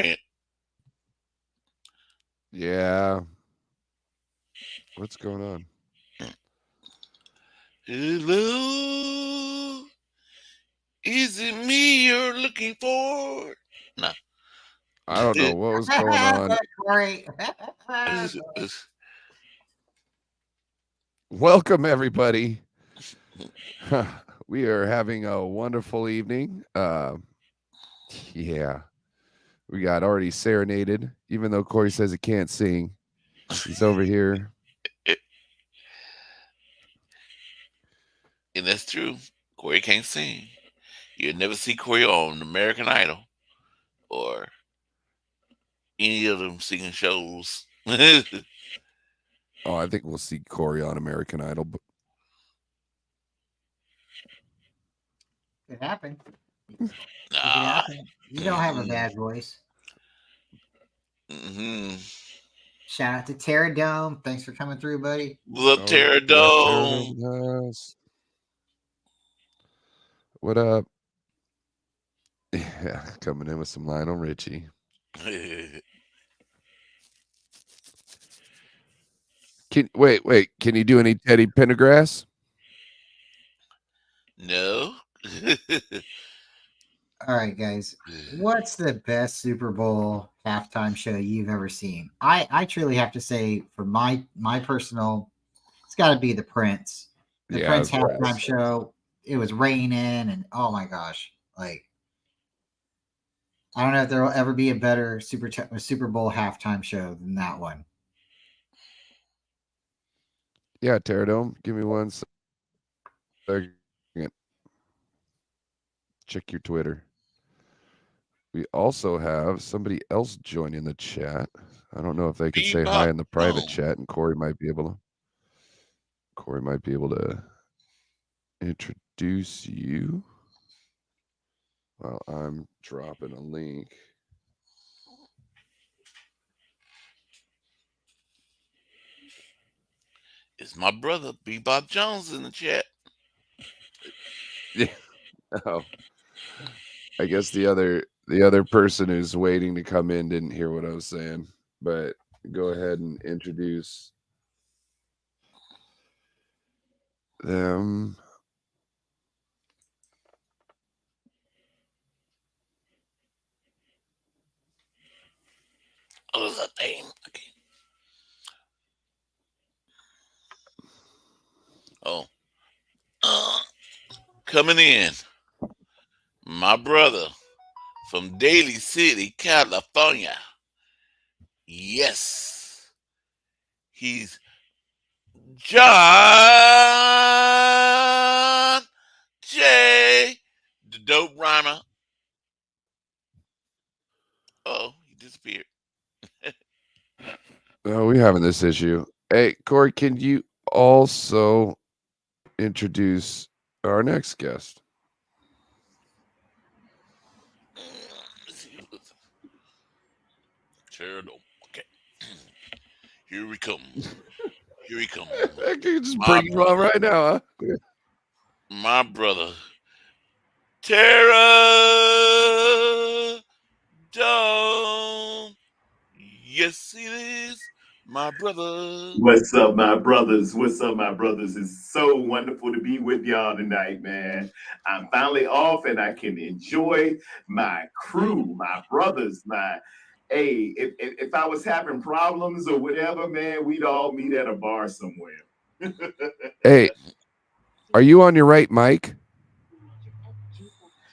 Bryant. Yeah. What's going on? Hello, is it me you're looking for? No. I don't know what was going on. Great. Welcome, everybody. We are having a wonderful evening. Yeah. We got already serenaded, even though Corey says he can't sing. He's over here. And that's true. Corey can't sing. You'll never see Corey on American Idol or any of them singing shows. Oh, I think we'll see Corey on American Idol. But It happened. Nah. You don't have a bad voice. Mm-hmm. Shout out to Terra Dome. Thanks for coming through, buddy. What's up, Pterodome? Yes. What up? Yeah, coming in with some Lionel Richie. Wait. Can you do any Teddy Pendergrass? No. All right, guys. What's the best Super Bowl halftime show you've ever seen? I truly have to say, for my personal, it's got to be the Prince. The Prince halftime show. It was raining, and oh my gosh, like I don't know if there will ever be a better Super Bowl halftime show than that one. Yeah, Pterodome. Give me 1 second. Check your Twitter. We also have somebody else joining the chat. I don't know if they could say hi in the private chat, and Corey might be able to introduce you. Well, I'm dropping a link. It's my brother, Bebop Jones, in the chat. Yeah. Oh. I guess the other person who's waiting to come in didn't hear what I was saying, but go ahead and introduce them. Oh, there's a thing. Okay. Oh. Coming in, my brother from Daly City, California. Yes. He's John J. The Dope Rhymer. Oh, he disappeared. Oh, we're having this issue. Hey, Corey, can you also introduce our next guest? Okay. Here we come. Here he comes. I can just bring him on right now, huh? My brother, Terra Dome. Yes, it is. My brother. What's up, my brothers? What's up, my brothers? It's so wonderful to be with y'all tonight, man. I'm finally off and I can enjoy my crew, my brothers, hey, if I was having problems or whatever, man, we'd all meet at a bar somewhere. Hey, are you on your right mic?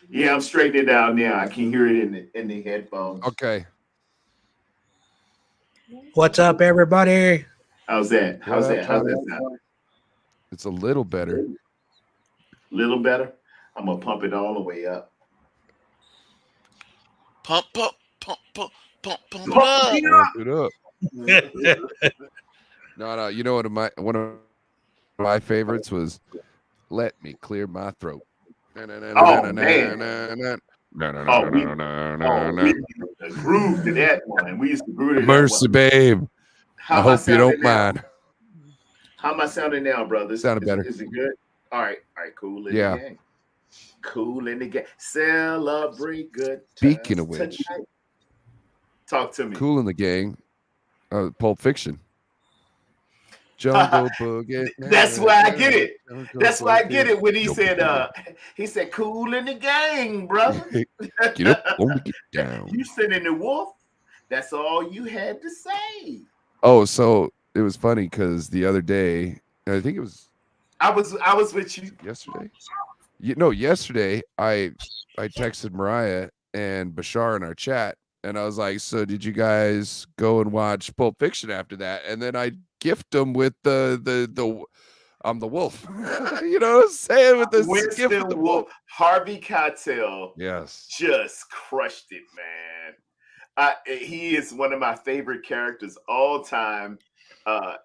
Yeah, I'm straightening it out now. I can hear it in the headphones. Okay. What's up, everybody? How's that? How's that sound? It's a little better. Little better? I'm going to pump it all the way up. Pump it up. Pump it up. No. You know what? One of my favorites was "Let Me Clear My Throat." Oh man! We groove to that one. We used to groove to Mercy, that one. babe. I hope you don't mind. How am I sounding now, brothers? Sounded better. Is it good? All right, cool. Yeah. Cool in the game. Celebrate good. Speaking of which, Talk to me. Cool in the Gang, Pulp Fiction. Jungle Boogie. That's why I get it. Jungle That's why I Boogie. get it when he Jungle said, Boogie. cool in the gang, brother. Get up, only get down. You sending the wolf. That's all you had to say. Oh, so it was funny because the other day, I think it was I was with you. yesterday. Yesterday I texted Mariah and Bashar in our chat, and I was like, "So did you guys go and watch Pulp Fiction after that?" And then I gift them with the I'm the wolf. You know what I'm saying? With the gift Winston of the Wolf, Harvey Keitel, Yes. just crushed it, man. He is one of my favorite characters all time.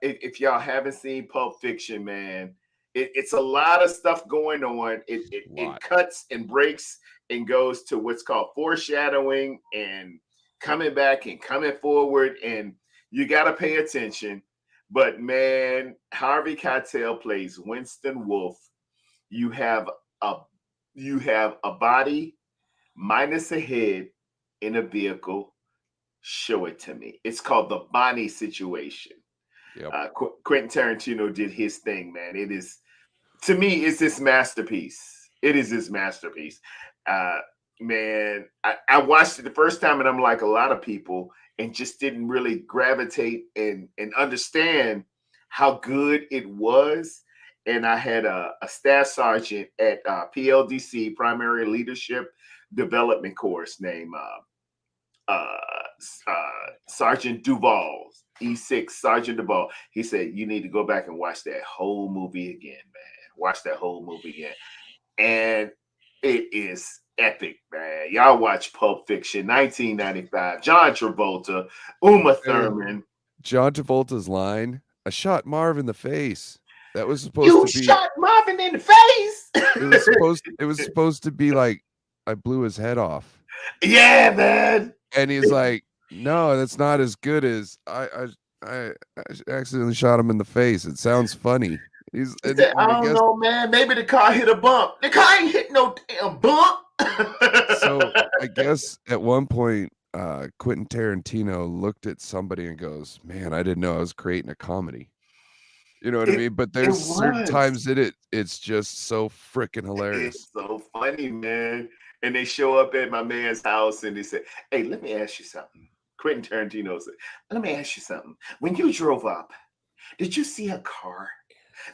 If y'all haven't seen Pulp Fiction, man, it's a lot of stuff going on. It cuts and breaks and goes to what's called foreshadowing and coming back and coming forward, and you got to pay attention. But man, Harvey Keitel plays Winston Wolf. You have a body minus a head in a vehicle. Show it to me. It's called the Bonnie situation. Yep. Quentin Tarantino did his thing, man. It is, to me, it's his masterpiece. It is his masterpiece. Man, I watched it the first time, and I'm like a lot of people, and just didn't really gravitate and understand how good it was. And I had a staff sergeant at PLDC, Primary Leadership Development course, named Sergeant Duvall, E6 Sergeant Duvall. He said, you need to go back and watch that whole movie again, man. Watch that whole movie again. And it is epic, man. Y'all watch Pulp Fiction, 1995. John Travolta, Uma Thurman. John Travolta's line, I shot Marv in the face. That was supposed to be. You shot Marvin in the face. It was supposed to be like I blew his head off. Yeah, man. And he's like, no, that's not as good as I accidentally shot him in the face. It sounds funny. He said, I don't know, man. Maybe the car hit a bump. The car ain't hit no damn bump. So I guess at one point, Quentin Tarantino looked at somebody and goes, man, I didn't know I was creating a comedy. You know what I mean? But there's certain times in it, it's just so freaking hilarious. It's so funny, man. And they show up at my man's house and they say, hey, let me ask you something. Quentin Tarantino said, let me ask you something. When you drove up, did you see a car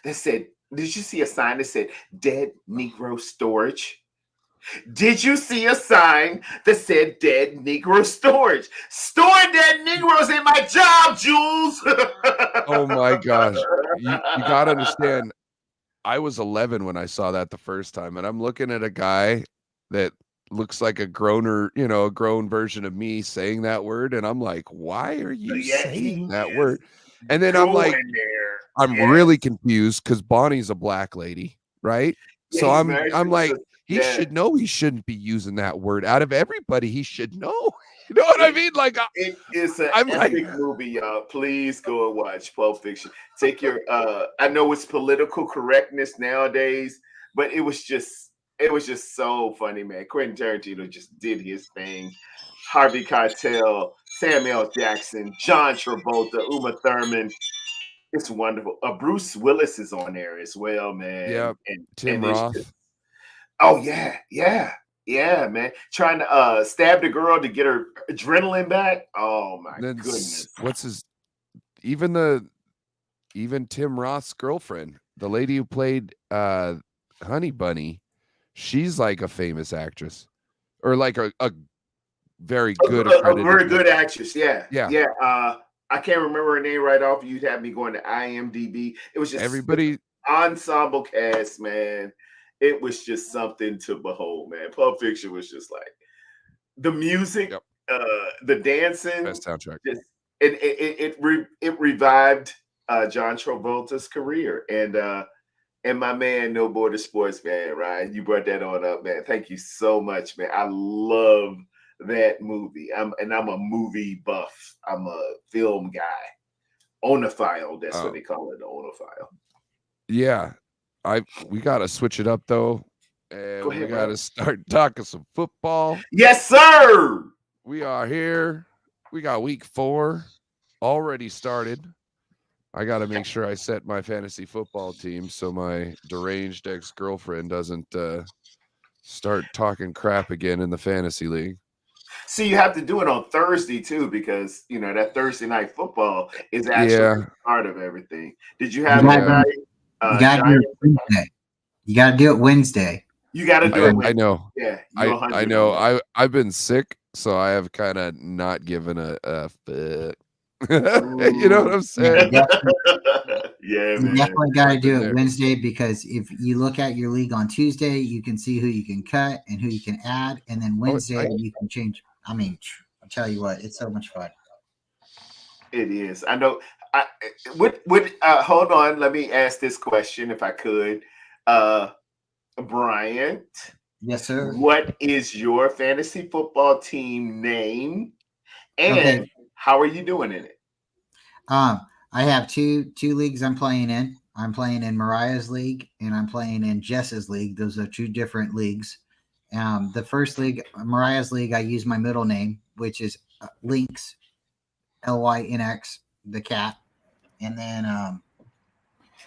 that said, did you see a sign that said Dead Negro Storage? Did you see a sign that said Dead Negro Storage? Store dead Negroes in my job, Jules. Oh my gosh. You got to understand, I was 11 when I saw that the first time, and I'm looking at a guy that looks like a grown version of me saying that word, and I'm like, why are you saying that word? And then I'm like, I'm really confused because Bonnie's a black lady, right? Yeah, so I'm like, he should know he shouldn't be using that word. Out of everybody, he should know. You know what I mean? Like, it is an epic movie, y'all. Please go and watch Pulp Fiction. Take your I know it's political correctness nowadays, but it was just so funny, man. Quentin Tarantino just did his thing. Harvey Keitel, Samuel Jackson, John Travolta, Uma Thurman. It's wonderful. Bruce Willis is on there as well, man. Yeah, and Tim Roth. Yeah, man. Trying to stab the girl to get her adrenaline back. Oh my goodness. What's his? Even Tim Roth's girlfriend, the lady who played Honey Bunny, she's like a famous actress, or like a very good, very good actress. Yeah. I can't remember her name right off. You'd have me going to IMDb. It was just everybody ensemble cast, man. It was just something to behold, man. Pulp Fiction was just like the music, the dancing, best soundtrack. It revived John Travolta's career, and my man, No Border Sports, man. Ryan, you brought that on up, man. Thank you so much, man. I love that movie. I'm a movie buff. I'm a film guy. Onophile, that's what they call it, the onophile. Yeah. We gotta switch it up though. And we gotta start talking some football. Yes, sir. We are here we got week 4 already started. I got to make sure I set my fantasy football team so my deranged ex-girlfriend doesn't start talking crap again in the fantasy league. See, you have to do it on Thursday too, because that Thursday night football is actually part of everything. Did you have anybody? You gotta do it Wednesday. You gotta do it Wednesday. You gotta do it Wednesday. I know. Yeah, I know. I've been sick, so I have kind of not given a fuck. You know what I'm saying? Yeah, You man. definitely got to do it Wednesday, because if you look at your league on Tuesday, you can see who you can cut and who you can add, and then Wednesday you can change. I mean, I'll tell you what, it's so much fun. It is. I know. Hold on. Let me ask this question, if I could. Bryant. Yes, sir. What is your fantasy football team name, and how are you doing in it? I have two leagues I'm playing in. I'm playing in Mariah's league and I'm playing in Jess's league. Those are two different leagues. The first league, Mariah's league, I use my middle name, which is Lynx, Lynx, the cat. And then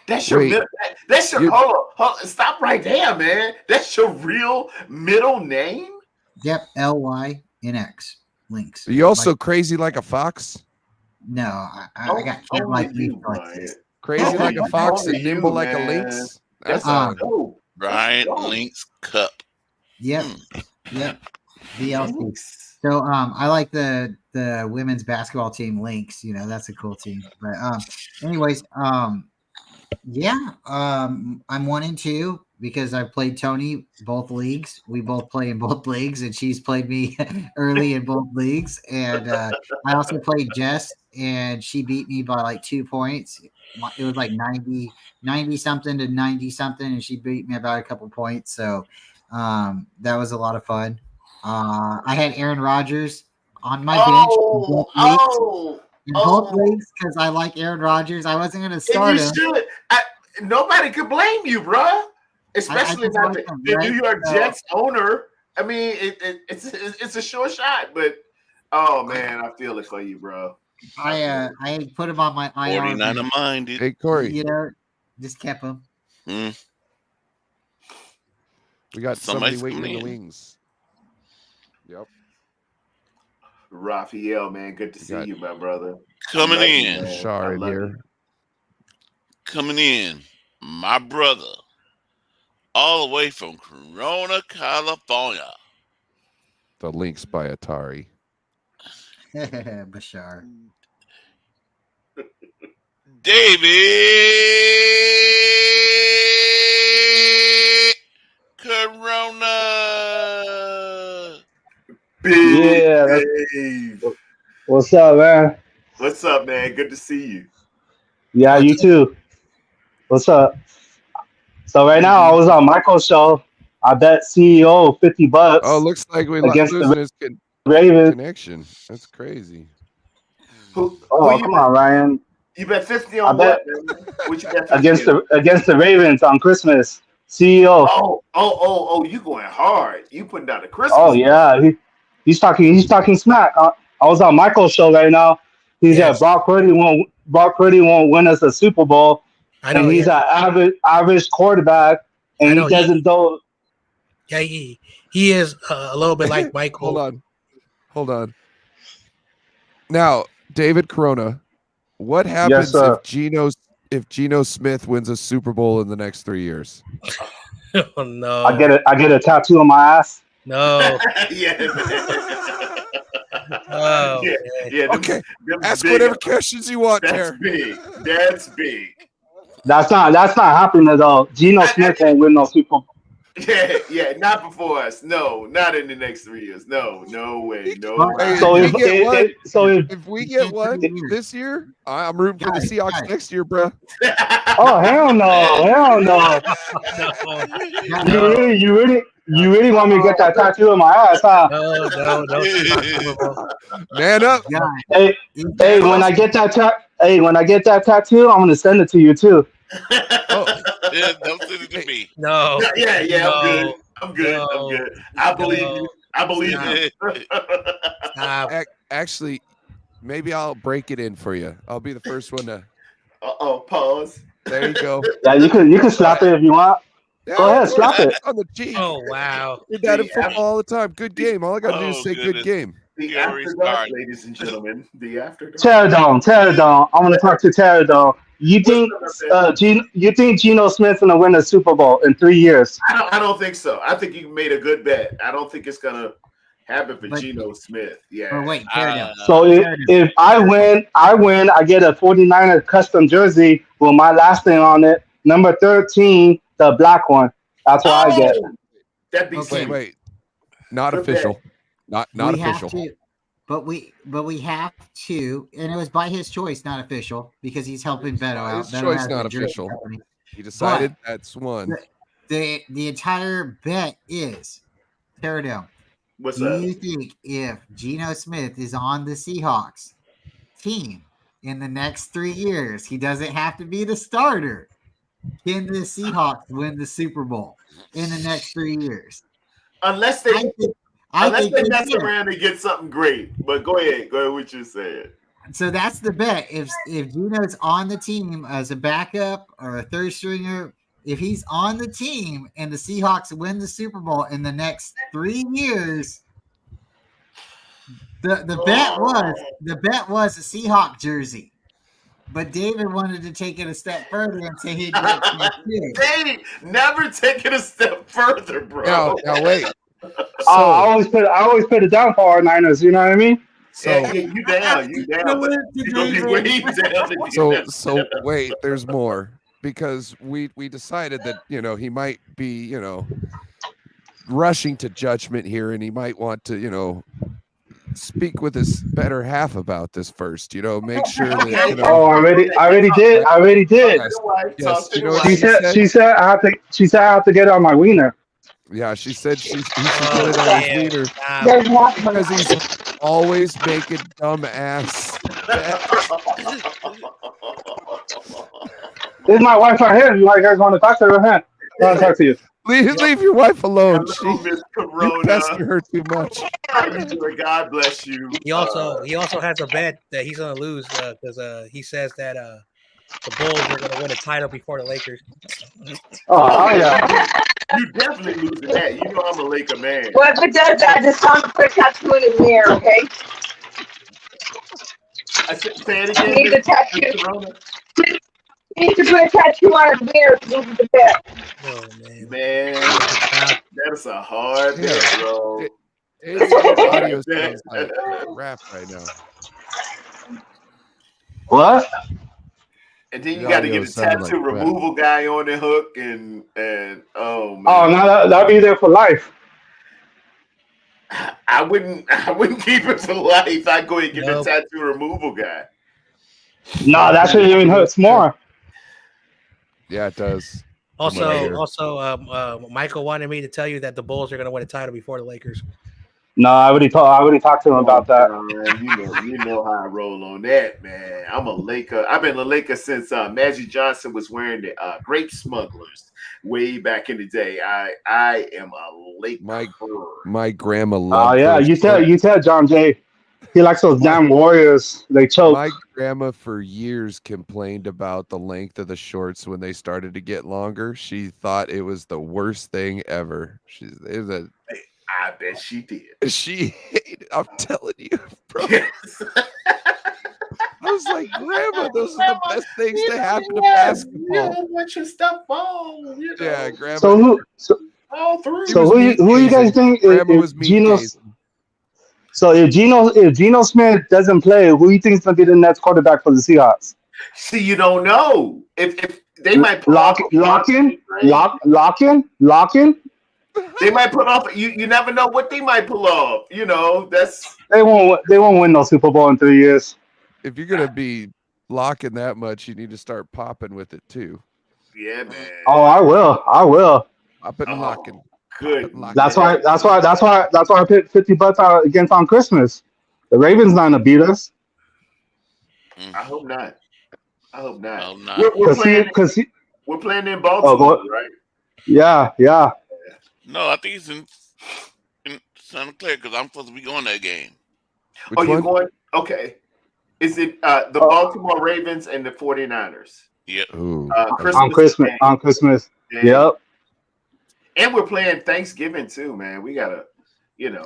that's your hold on, stop right there, man. That's your real middle name? Yep, Lynx, Lynx. Are you also crazy like a fox? No, I got cat like you. Crazy like a fox and nimble like a lynx. That's Bryant Lynx Cup. Yep. BLC. So I like the women's basketball team Lynx. That's a cool team. But anyways, I'm 1-2 because I've played Tony both leagues. We both play in both leagues, and she's played me early in both leagues. And I also played Jess, and she beat me by like 2 points. It was like 90 something to 90 something, and she beat me about a couple points. So that was a lot of fun. I had Aaron Rodgers on my bench in both leagues because I like Aaron Rodgers. I wasn't going to start him. Nobody could blame you, bro. Especially not the New York Jets owner. I mean, it's a sure shot, but oh man, I feel it for you, bro. I put him on my IR. 49er minded. Hey Corey, just kept him. We got somebody waiting in the wings. Yep. Raphael, man, good to see you, my brother. Coming in. Shar in here. Coming in, my brother, all the way from Corona, California. The Lynx by Atari. Bashar. David Corona. Big Dave. What's up, man? What's up, man? Good to see you. Yeah, you too. What's up? So right now I was on Michael's show. I bet CEO $50. Oh, looks like we against losing his Ravens connection. That's crazy. Come on, Ryan. You bet 50 on what? What you bet 50 against the Ravens on Christmas. CEO. Oh! You going hard? You putting down the Christmas? Oh yeah, he's talking smack. I was on Michael's show right now. He's at Brock Purdy won't win us a Super Bowl. I know, and he's an average quarterback, and he doesn't do. Yeah, he is a little bit like Michael. Hold on. Now, David Corona, what happens if Geno Smith wins a Super Bowl in the next 3 years? Oh no! I get a tattoo on my ass. No. Oh, yeah. Okay. Ask whatever questions you want. That's big. That's big. That's not happening though. Geno Smith won't win no Super Bowl. Yeah, not before us. No, not in the next 3 years. No way. No way. So if we get one this year, I'm rooting for the Seahawks next year, bro. Oh hell no! You really want me to get that tattoo on my ass, huh? No. Man up. Hey, when I get that tattoo, I'm gonna send it to you too. Don't send it to me. No. Yeah. I'm good. I believe you. Actually, maybe I'll break it in for you. I'll be the first one to. Pause. There you go. Yeah, you can slap it if you want. Yeah, Go ahead, of course, slap it. on the cheek. Oh wow. Did that in football all the time. Good game. All I gotta do is Oh, say goodness. good game. The You already after dark, started. ladies and gentlemen. The after dark. Pterodon. I want to talk to Pterodon. You think you think Geno Smith's gonna win a Super Bowl in 3 years? I don't think so. I think you made a good bet. I don't think it's gonna happen for But- Geno Smith. Yeah. Or wait, Pterodon. So if I win, I get a 49er custom jersey with my last name on it, number 13, the black one. That's what I get. That'd be Okay. sweet. Wait. Not Good official. Not we official. have to, but we have to, and it was by his choice, not official, because he's helping Beto out. His Beto choice, has not a jersey official. company. He decided that's one. The entire bet is Pterodon. What's Do up? you think if Geno Smith is on the Seahawks team in the next 3 years, he doesn't have to be the starter? Can the Seahawks win the Super Bowl in the next 3 years? Unless they I think they mess can. around and get something great. But go ahead what you said. So that's the bet. If Geno's on the team as a backup or a third stringer, if he's on the team and the Seahawks win the Super Bowl in the next 3 years, the bet was a Seahawk jersey. But David wanted to take it a step further and say he'd get it too. They never take it a step further, bro. Now wait. I always put it down for our Niners. You know what I mean? So you down, but you're gonna be way down. if you so wait, there's more, because we decided that he might be rushing to judgment here, and he might want to speak with his better half about this first. Make sure that Oh, I already did. Yes, Talk to you the know what wife. She said I have to get it on my wiener. Yeah, she said he should get it on his wiener Wow. because he's always making dumb ass. This is my wife right here. You guys want to talk to her? I want to talk to you. Leave your wife alone. Hello, Miss You Corona. pester her too much. How you doing? God bless you. He also has a bet that he's gonna lose because he says that the Bulls are gonna win a title before the Lakers. Oh yeah. You definitely losing that. You know I'm a Laker man. Well, if it does that, just tell him to put a tattoo in his mirror, okay? I said, say it You again. need the Miss tattoo. Corona. You need to put a tattoo on his mirror to lose the bet. Oh man. Man, that is a hard Yeah. bet, bro. His audio sounds like rap right now. What? And then you The got to audio get a sounded tattoo like rap. removal guy on the hook, and oh man, Oh, no, that'll be there for life. I wouldn't keep it for life. I'd go and get Nope. the tattoo removal guy. No, that shit even hurts more. Yeah, it does. Also, Michael wanted me to tell you that the Bulls are gonna win a title before the Lakers. No, I already talked to him about that. Man, you know how I roll on that, man. I'm a Laker. I've been a Laker since Magic Johnson was wearing the Grape Smugglers way back in the day. I am a Laker. My grandma Oh loved yeah, those you said John Jay. He likes those damn Warriors. They choke. My grandma for years complained about the length of the shorts when they started to get longer. She thought it was the worst thing ever. I bet she did. She hated, I'm telling you, bro. Yes. I was like, Grandma, those are the best things to happen to basketball. You want your stuff fall. Yeah, Grandma. So all through. who you guys think Grandma if was meat Geno? gazing. So if Geno Smith doesn't play, who do you think is gonna be the next quarterback for the Seahawks? See, you don't know if they might pull Lock off in. They might pull off. You never know what they might pull off. That's They won't win no Super Bowl in 3 years. If you're gonna be locking that much, you need to start popping with it too. yeah, man. Oh, I will. Popping and locking. Good. That's why I picked $50 out against on Christmas. The Ravens not gonna beat us. I hope not. Oh, no. We're playing in Baltimore, right? Yeah. No, I think it's in Santa Clara because I'm supposed to be going that game. Which You're one? going? Okay. Is it the Baltimore Ravens and the 49ers? Yep. Ooh. On Christmas. Day. On Christmas. Day. Yep. And we're playing Thanksgiving too, man. We gotta,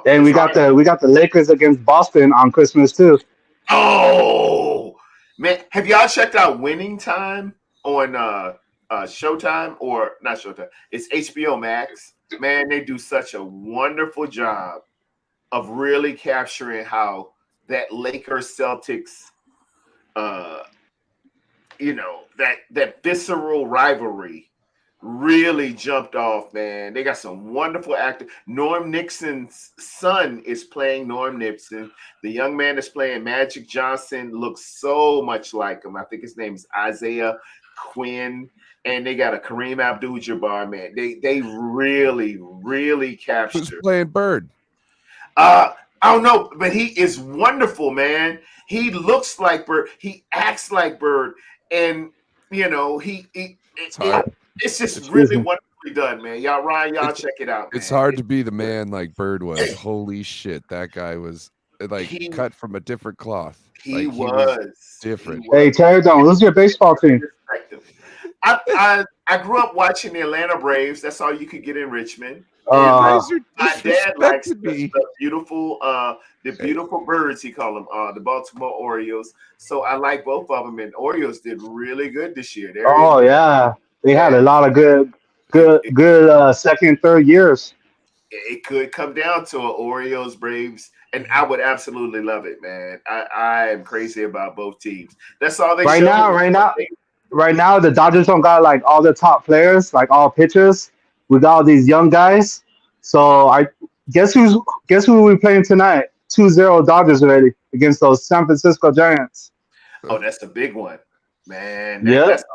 And we got the Lakers against Boston on Christmas too. Oh man, have y'all checked out Winning Time on Showtime or not Showtime? It's HBO Max. Man, they do such a wonderful job of really capturing how that Lakers Celtics, that visceral rivalry really jumped off, man. They got some wonderful actors. Norm Nixon's son is playing Norm Nixon. The young man that's playing Magic Johnson looks so much like him. I think his name is Isaiah Quinn. And they got a Kareem Abdul-Jabbar, man. They really, really captured. Who's playing Bird? I don't know, but he is wonderful, man. He looks like Bird. He acts like Bird. And, it's just really wonderfully done, man. Y'all check it out, man. It's hard to be the man like Bird was. Holy shit. That guy was cut from a different cloth. He was different. Hey, Terry, who's your baseball team? I grew up watching the Atlanta Braves. That's all you could get in Richmond. My dad likes the beautiful birds, he called them, the Baltimore Orioles. So I like both of them, and Orioles did really good this year. Yeah, they had a lot of good second, third years. It could come down to an Orioles Braves, and I would absolutely love it, man. I am crazy about both teams. That's all they Right now, the Dodgers don't got like all the top players, like all pitchers. We got all these young guys. So I guess who we playing tonight? 2-0 Dodgers already against those San Francisco Giants. Oh, that's a big one, man. That's a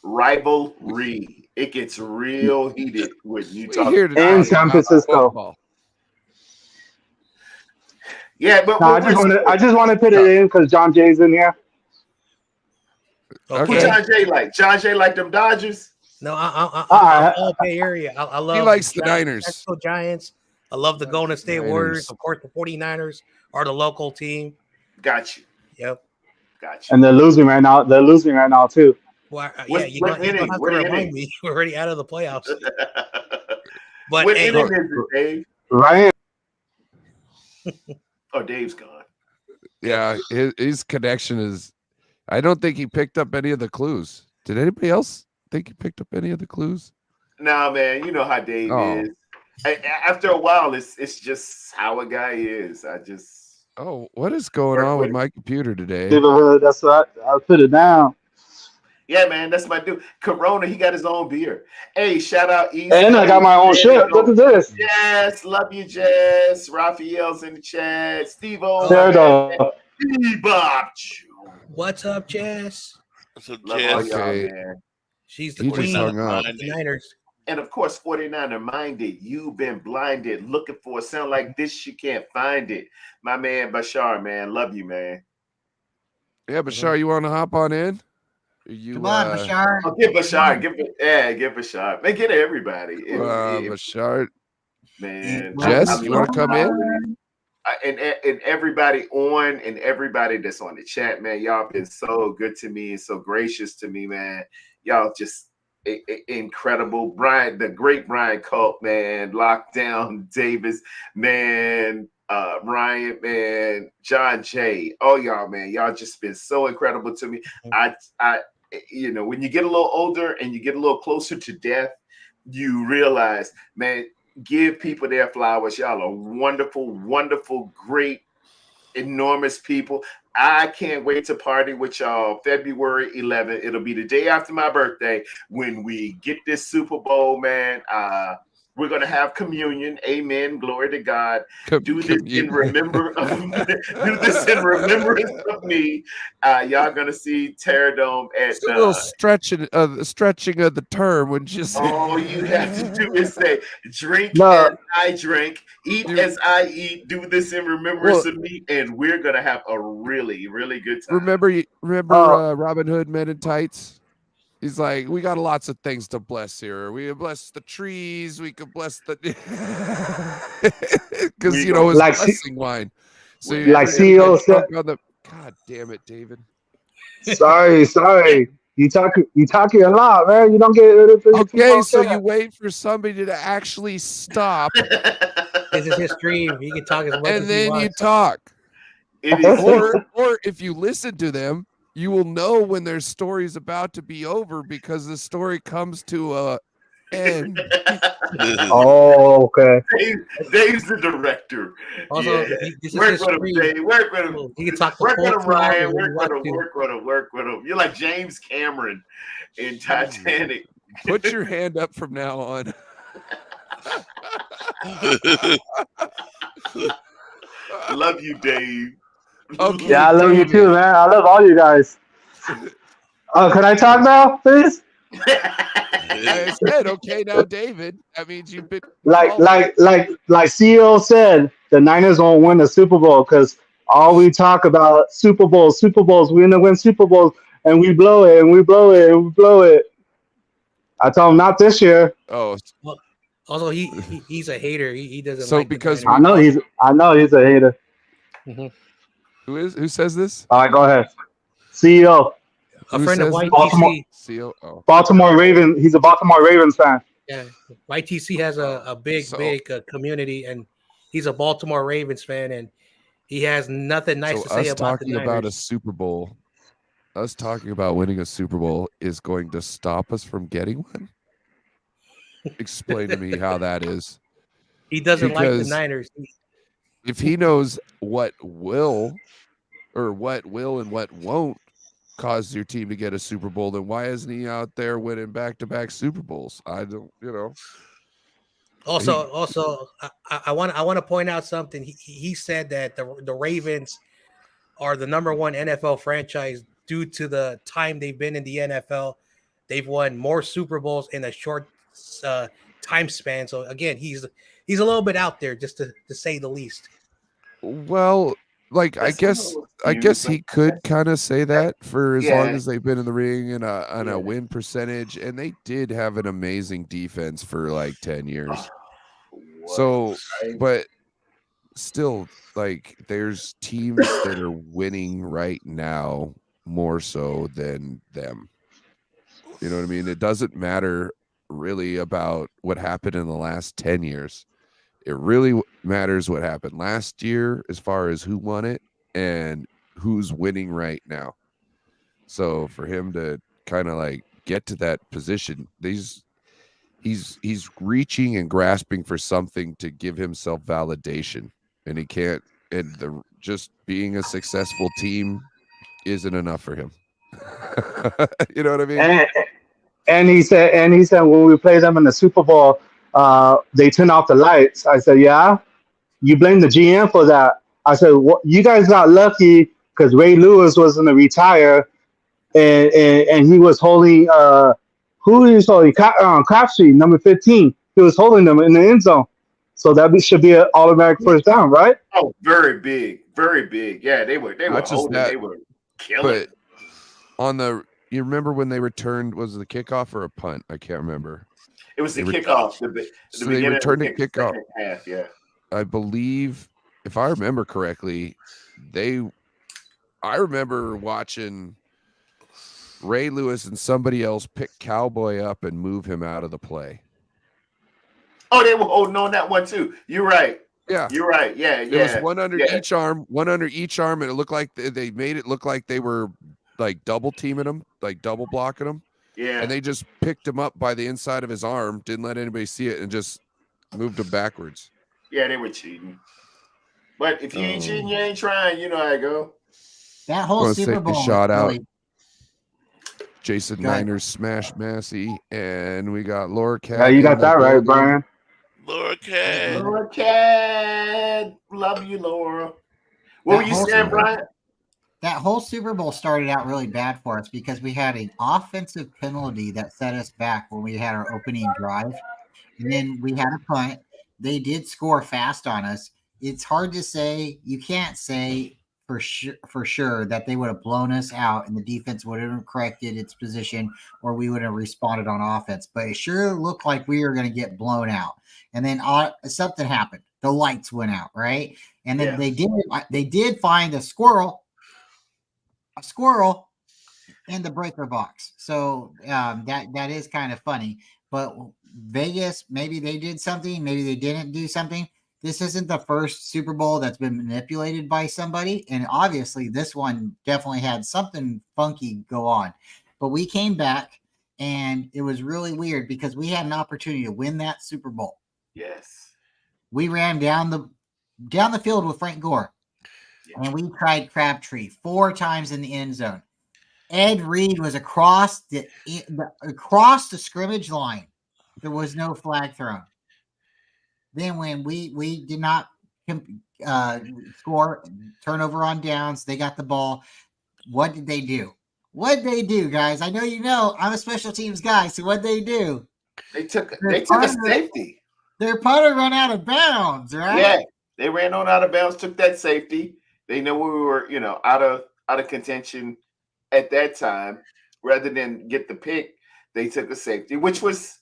rivalry. It gets real heated when you talk in San Francisco. Yeah, but I just want to put it in because John Jay's in here. Who John Jay like? John Jay like them Dodgers? No, I'm all Bay Area. I love. He likes the Niners. Giants. I love the Golden State Warriors. Of course, the 49ers are the local team. Got you. Yep. Got you. And they're losing right now. Too. Well, yeah, you don't have to remind me. We're already out of the playoffs. But what inning is it, Dave? Ryan. Oh, Dave's gone. Yeah, his connection is. I don't think he picked up any of the clues. Did anybody else think he picked up any of the clues? Nah, man. You know how Dave is. After a while, it's just how a guy is. What is going on with my computer today? That's what I'll put it down. Yeah, man, that's my dude. Corona, he got his own beer. Hey, shout out East. And I got my own shit. Look at this. Yes, love you, Jess. Raphael's in the chat. Steve-O. What's up, Jess? What's up, Jess? Okay. She's the queen of the Niners. And of course, 49er minded. You've been blinded. Looking for a sound like this, you can't find it. My man Bashar, man, love you, man. Yeah, Bashar, you want to hop on in? Come on, Bashar. Oh, give Bashar. Give Bashar. Man, get everybody. Bashar. Man. Jess, you want to come in? And everybody on and everybody that's on the chat, man, y'all been so good to me and so gracious to me, man. Y'all just incredible. Brian, the great Brian Culp, man, Lockdown Davis, man, Ryan, man, John Jay, all y'all, man, y'all just been so incredible to me. When you get a little older and you get a little closer to death, you realize, man, give people their flowers. Y'all are wonderful, wonderful, great, enormous people. I can't wait to party with y'all February 11th. It'll be the day after my birthday when we get this Super Bowl, man. We're going to have communion. Amen. Glory to God. Do this in remembrance of me. Y'all going to see Terradome at a little stretching of the term when just all you have to do is say, drink as I drink, eat as I eat, do this in remembrance of me, and we're going to have a really, really good time. Remember Robin Hood Men in Tights? He's like, we got lots of things to bless here. We bless the trees. We could bless the because it's like blessing wine. So like CEO said, God damn it, David. Sorry. You talking a lot, man. You don't get rid of the Okay, so you wait for somebody to actually stop, This is his stream. He can talk as much and as he then you wants. talk. It is Or if you listen to them, you will know when their story's about to be over because the story comes to a end. Oh, okay. Dave's the director. Also, Yeah. this is Work his with him, stream. Dave. Work with him. So he can talk the Work full with him, 2 hours Ryan. when he Work with wants him. to. Work with him. Work with him. You're like James Cameron in Titanic. Put your hand up from now on. Love you, Dave. Okay. Yeah, I love you David. too, man. I love all you guys. Can I talk now, please? I said, okay, now, David. That means you've been Like CEO said, the Niners won't win the Super Bowl because all we talk about Super Bowls. We're gonna win Super Bowls, and we blow it, and we blow it, and we blow it. I told him not this year. Oh, Also, he's a hater. He doesn't. So like the because Niners. I know he's a hater. who says this? All right, go ahead. CEO, A Who friend of says Baltimore? YTC. CO. Oh, Baltimore Ravens. He's a Baltimore Ravens fan. Yeah, YTC has a big So- community, and he's a Baltimore Ravens fan, and he has nothing nice so to say us about the talking Niners. about a Super Bowl, us talking about winning a Super Bowl is going to stop us from getting one? Explain to me how that is. He doesn't like the because- Niners. If he knows what will and what won't cause your team to get a Super Bowl, then why isn't he out there winning back-to-back Super Bowls? I don't, Also, I want to point out something. He said that the Ravens are the #1 NFL franchise due to the time they've been in the NFL. They've won more Super Bowls in a short time span. So again, he's a little bit out there, just to say the least. Well, like I guess he could kind of say that for as long as they've been in the ring and on a win percentage, and they did have an amazing defense for like 10 years. So, but still, like there's teams that are winning right now more so than them. You know what I mean? It doesn't matter really about what happened in the last 10 years. It really matters what happened last year as far as who won it and who's winning right now. So for him to kind of like get to that position, he's reaching and grasping for something to give himself validation, and he can't. And just being a successful team isn't enough for him. You know what I mean? And he said when we played them in the Super Bowl, they turned off the lights. I said, yeah, you blame the GM for that. I said, well, you guys got lucky because Ray Lewis was going to retire, and he was holding who he was holding? Crabtree, number 15. He was holding them in the end zone, so that should be an automatic first down, right? Oh, very big, very big. Yeah, they were Not just holding, that, they were killing. But you remember when they returned? Was it the kickoff or a punt? I can't remember. It was the They kickoff. So they returned a kickoff. Half, yeah. I believe, if I remember correctly, I remember watching Ray Lewis and somebody else pick Cowboy up and move him out of the play. Oh, they were holding on that one too. You're right. Yeah, You're right. Yeah, there yeah. was one under each arm, and it looked like they made it look like they were like double teaming him, like double blocking him. Yeah. And they just picked him up by the inside of his arm, didn't let anybody see it, and just moved him backwards. Yeah, they were cheating. But if you ain't cheating, you ain't trying. You know how I go. That whole Wanna Super take a Bowl. shot out. really- Jason Go ahead. Niners smash Massey, and we got Laura Cat. Yeah, you got in the that right, building. Brian. Laura Cat. Laura Cat. Love you, Laura. What were That you whole saying, Super- Brian? That whole Super Bowl started out really bad for us because we had an offensive penalty that set us back when we had our opening drive. And then we had a punt. They did score fast on us. It's hard to say. You can't say for sure that they would have blown us out and the defense would have corrected its position or we would have responded on offense. But it sure looked like we were going to get blown out. And then something happened. The lights went out, right? And then they did find a squirrel a squirrel in the breaker box. So that is kind of funny. But Vegas, maybe they did something, maybe they didn't do something. This isn't the first Super Bowl that's been manipulated by somebody, and obviously this one definitely had something funky go on. But we came back, and it was really weird because we had an opportunity to win that Super Bowl. Yes. We ran down the field with Frank Gore, and we tried Crabtree 4 times in the end zone. Ed Reed was across the scrimmage line. There was no flag thrown. Then when we did not score, turnover on downs, they got the ball. What did they do? What did they do, guys? I know you know. I'm a special teams guy, so what they do? They took a safety. Their punter ran out of bounds, right? Yeah, they ran on out of bounds, took that safety. They know we were, out of contention at that time. Rather than get the pick, they took a safety, which was,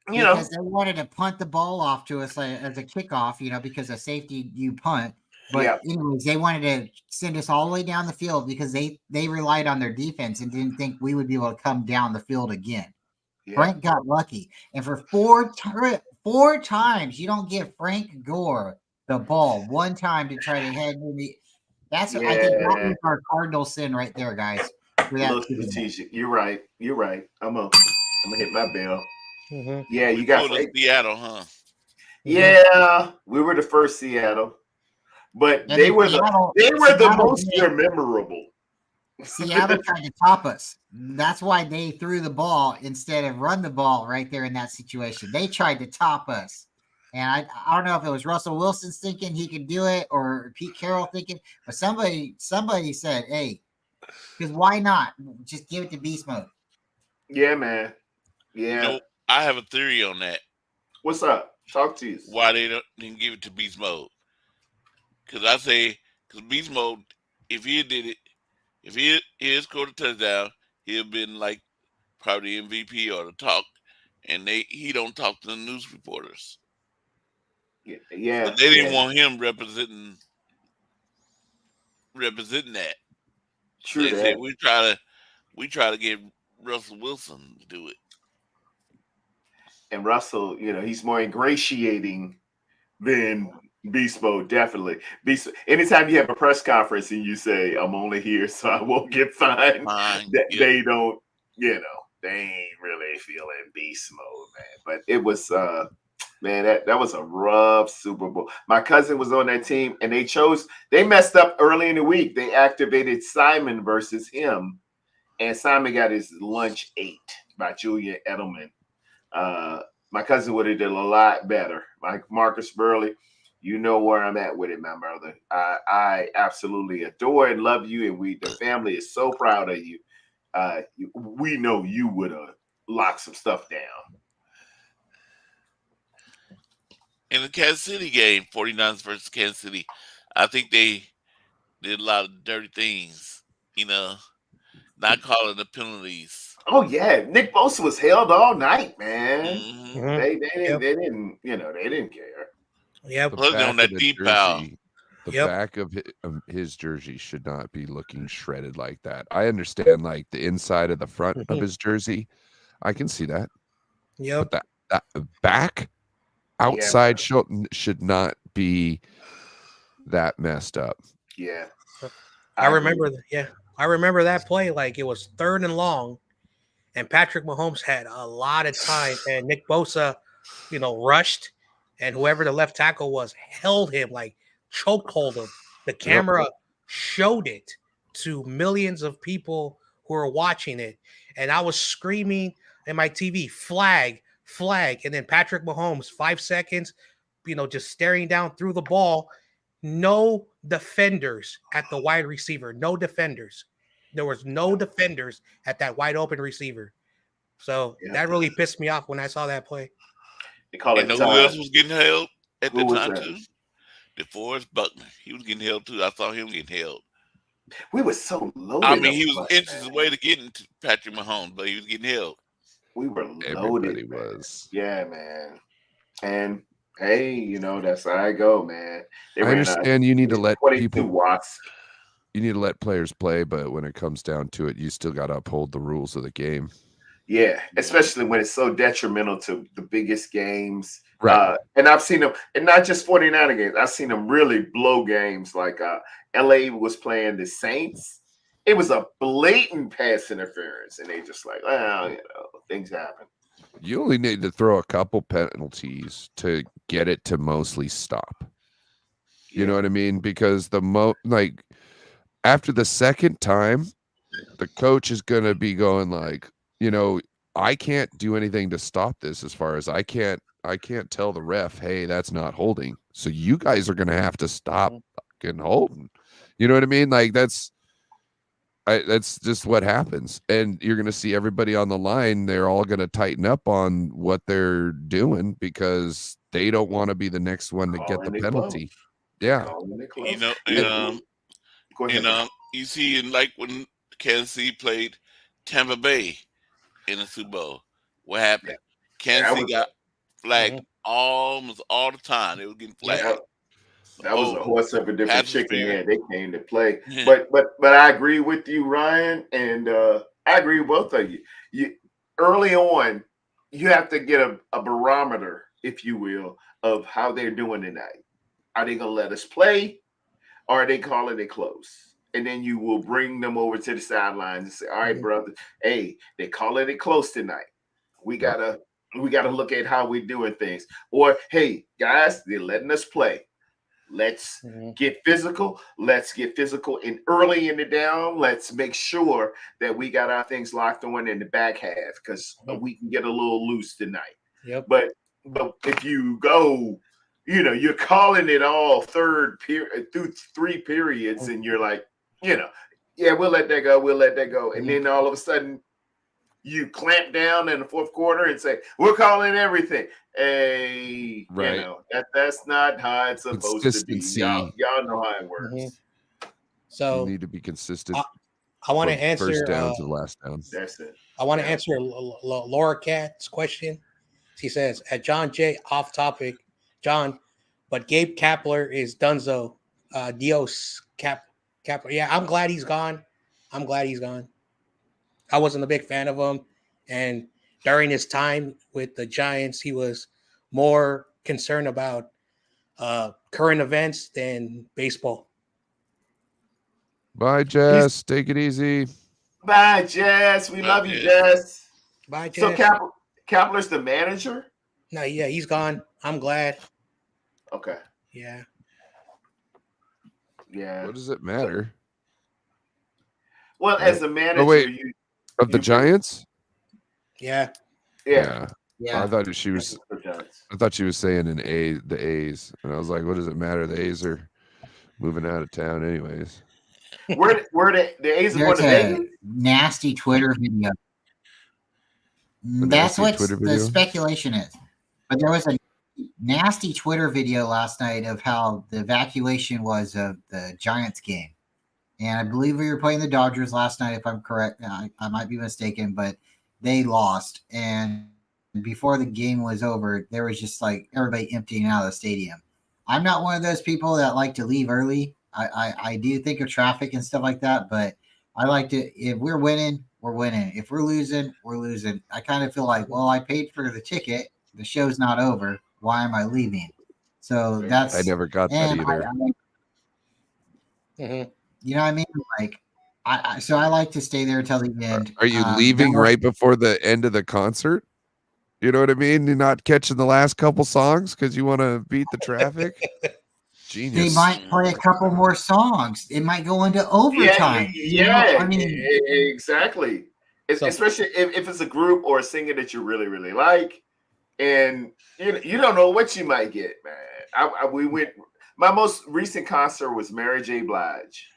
because they wanted to punt the ball off to us as a kickoff, because a safety you punt. But anyways, they wanted to send us all the way down the field because they relied on their defense and didn't think we would be able to come down the field again. Yeah. Frank got lucky, and for four times you don't give Frank Gore the ball one time to try to head. I think that was our cardinal sin right there, guys. A little strategic. You're right. I'm gonna hit my bell. Mm-hmm. Yeah, you got Seattle, huh? Yeah, we were the first Seattle, but they were the most memorable. Seattle tried to top us. That's why they threw the ball instead of run the ball right there in that situation. They tried to top us. And I don't know if it was Russell Wilson thinking he could do it or Pete Carroll thinking, but somebody said, hey, because why not? Just give it to beast mode. Yeah, man. Yeah. I have a theory on that. What's up? Talk to you. Why they didn't give it to beast mode? Because beast mode, if he did it, if he had scored a touchdown, he'd have been like probably MVP or the talk, and he don't talk to the news reporters. Yeah. But they didn't want him representing that. True. So they said we try to get Russell Wilson to do it. And Russell, he's more ingratiating than Beast Mode, definitely. Anytime you have a press conference and you say, I'm only here so I won't get fined, they don't, they ain't really feeling Beast Mode, man. But it was, man, that was a rough Super Bowl. My cousin was on that team, and they messed up early in the week. They activated Simon versus him, and Simon got his lunch ate by Julian Edelman. My cousin would have did a lot better. Like Marcus Burley, you know where I'm at with it, my brother. I absolutely adore and love you, and the family is so proud of you. We know you would have locked some stuff down. In the Kansas City game, 49ers versus Kansas City, I think they did a lot of dirty things, not calling the penalties. Oh yeah, Nick Bosa was held all night, man. Mm-hmm. They didn't care. Yeah, on that deep foul. The back of his jersey should not be looking shredded like that. I understand, like the inside of the front of his jersey, I can see that. Yeah, but that back outside should not be that messed up. Yeah, I remember. I remember that play. Like it was 3rd and long, and Patrick Mahomes had a lot of time, and Nick Bosa, rushed, and whoever the left tackle was held him, like chokehold him. The camera showed it to millions of people who were watching it, and I was screaming in my TV, flag, and then Patrick Mahomes, 5 seconds, just staring down through the ball. No defenders at the wide receiver. No defenders. There was no defenders at that wide open receiver. So that really pissed me off when I saw that play. They call it. And who else was getting held at the time too? DeForest Buckner. He was getting held too. I saw him getting held. We were so loaded. I mean, he was inches away to getting to Patrick Mahomes, but he was getting held. We were loaded. Everybody was. Yeah, man. And hey, that's how I go, man. I understand you need to let people Watts. you need to let players play, but when it comes down to it, you still got to uphold the rules of the game. Yeah, especially when it's so detrimental to the biggest games. Right. And I've seen them, and not just 49er games. I've seen them really blow games. Like LA was playing the Saints. It was a blatant pass interference, and they just like, well, things happen. You only need to throw a couple penalties to get it to mostly stop. You know what I mean? Because like after the second time, the coach is gonna be going like, I can't do anything to stop this as far as I can't tell the ref, hey, that's not holding. So you guys are gonna have to stop fucking holding. You know what I mean? Like that's just what happens. And you're gonna see everybody on the line, they're all gonna tighten up on what they're doing because they don't want to be the next one to get the penalty. Yeah. You see, in like when Kansas City played Tampa Bay in the Super Bowl, what happened? Kansas City got flagged almost all the time. They were getting flagged. That was a horse of a different chicken. Man, they came to play. But I agree with you, Ryan, and I agree with both of you. You early on, you have to get a barometer, if you will, of how they're doing tonight. Are they going to let us play, or are they calling it close? And then you will bring them over to the sidelines and say, all right, brother, hey, they're calling it close tonight. We gotta look at how we're doing things. Or, hey, guys, they're letting us play. Let's get physical. Let's get physical early in the down. Let's make sure that we got our things locked on in the back half because we can get a little loose tonight. Yep. But if you go, you're calling it all through 3 periods, and you're like, yeah, we'll let that go. And then all of a sudden, you clamp down in the fourth quarter and say, we're calling everything. Hey, right. That's not how it's supposed to be. Y'all know how it works. So you need to be consistent. I want to answer first down to the last down. That's it. I want to answer Laura Cat's question. She says, at John J, off topic, John, but Gabe Kapler is Dunzo. Dios Kapler. Yeah, I'm glad he's gone. I wasn't a big fan of him. And during his time with the Giants, he was more concerned about current events than baseball. Bye, Jess. Take it easy. Bye, Jess. We love you, Jess. Bye, Jess. So Kapler's the manager? No, yeah, he's gone. I'm glad. Okay. Yeah. What does it matter? Well, as a manager, of the Giants? Yeah. I thought she was saying the A's, and I was like, what does it matter? The A's are moving out of town anyways. Where the A's are going to Vegas? Nasty Twitter video. That's what the speculation is. But there was a nasty Twitter video last night of how the evacuation was of the Giants game. And I believe we were playing the Dodgers last night, if I'm correct. I might be mistaken, but they lost. And before the game was over, there was just like everybody emptying out of the stadium. I'm not one of those people that like to leave early. I do think of traffic and stuff like that, but I like to, if we're winning, we're winning. If we're losing, we're losing. I kind of feel like, well, I paid for the ticket. The show's not over. Why am I leaving? So that's. I never got that either. You know what I mean? Like, so I like to stay there till the end. Are you leaving right before the end of the concert? You know what I mean? You're not catching the last couple songs because you want to beat the traffic? Genius. They might play a couple more songs. It might go into overtime. Yeah, exactly. Especially if it's a group or a singer that you really, really like. And you don't know what you might get, man. We went. My most recent concert was Mary J. Blige,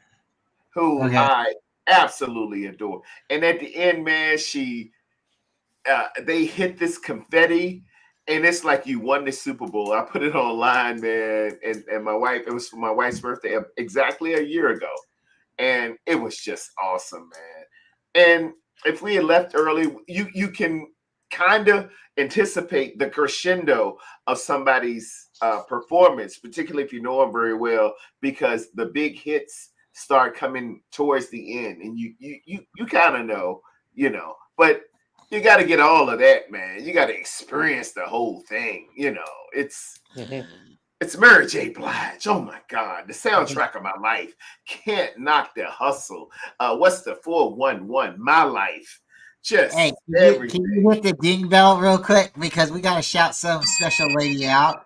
who I absolutely adore. And at the end, man, they hit this confetti, and it's like you won the Super Bowl. I put it online, man, and my wife. It was for my wife's birthday exactly a year ago, and it was just awesome, man. And if we had left early, you can kind of anticipate the crescendo of somebody's performance, particularly if you know them very well, because the big hits start coming towards the end, and you kind of know, but you got to get all of that, man. You got to experience the whole thing. It's Mary J. Blige. Oh my God, the soundtrack of my life. Can't knock the hustle. What's the 411? My life. Just Hey, everything. can you hit the ding bell real quick? Because we got to shout some special lady out.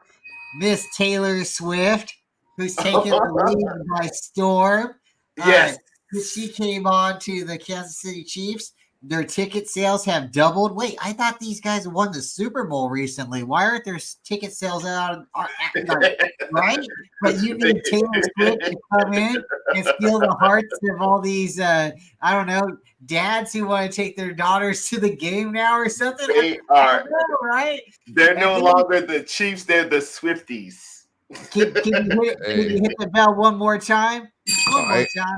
Miss Taylor Swift, who's taken the league by storm. Yes. She came on to the Kansas City Chiefs. Their ticket sales have doubled. Wait, I thought these guys won the Super Bowl recently. Why aren't their ticket sales out? Right? But you need Taylor Swift to come in and steal the hearts of all these, I don't know, dads who want to take their daughters to the game now or something. They I don't know, right? They're no longer the Chiefs. They're the Swifties. Can you hit the bell one more time? One more time.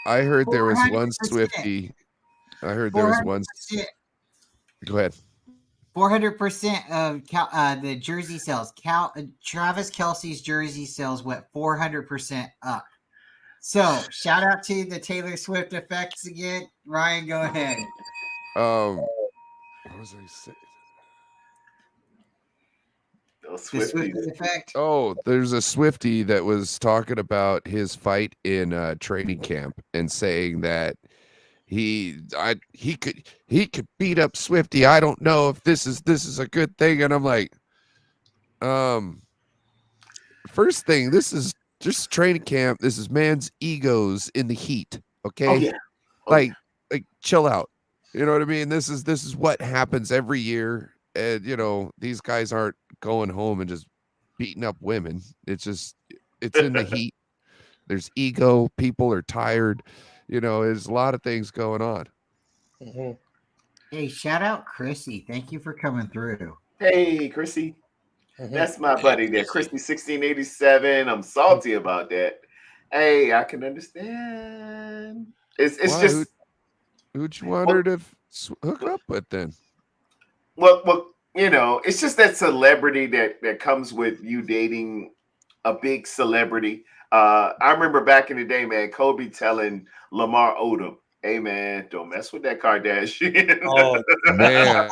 I heard there was 400%. one Swiftie. I heard there was one. Go ahead. 400% of the jersey sales. Travis Kelce's jersey sales went 400% up. So shout out to the Taylor Swift effects again. Ryan, go ahead. What was I saying? The Swiftie effect. Oh, there's a Swiftie that was talking about his fight in training camp and saying that he could beat up Swiftie. I don't know if this is a good thing. And I'm like, first thing, this is just training camp. This is man's egos in the heat. Okay. Oh, yeah. Like chill out. You know what I mean? This is what happens every year. And these guys aren't going home and just beating up women. It's in the heat. There's ego. People are tired. There's a lot of things going on. Hey, shout out Chrissy. Thank you for coming through. Hey, Chrissy. That's my buddy there. Chrissy 1687. I'm salty about that. Hey, I can understand. It's just who'd you want her to hook up with then? Well, it's just that celebrity that comes with you dating a big celebrity. I remember back in the day, man, Kobe telling Lamar Odom, "Hey, man, don't mess with that Kardashian." Oh man,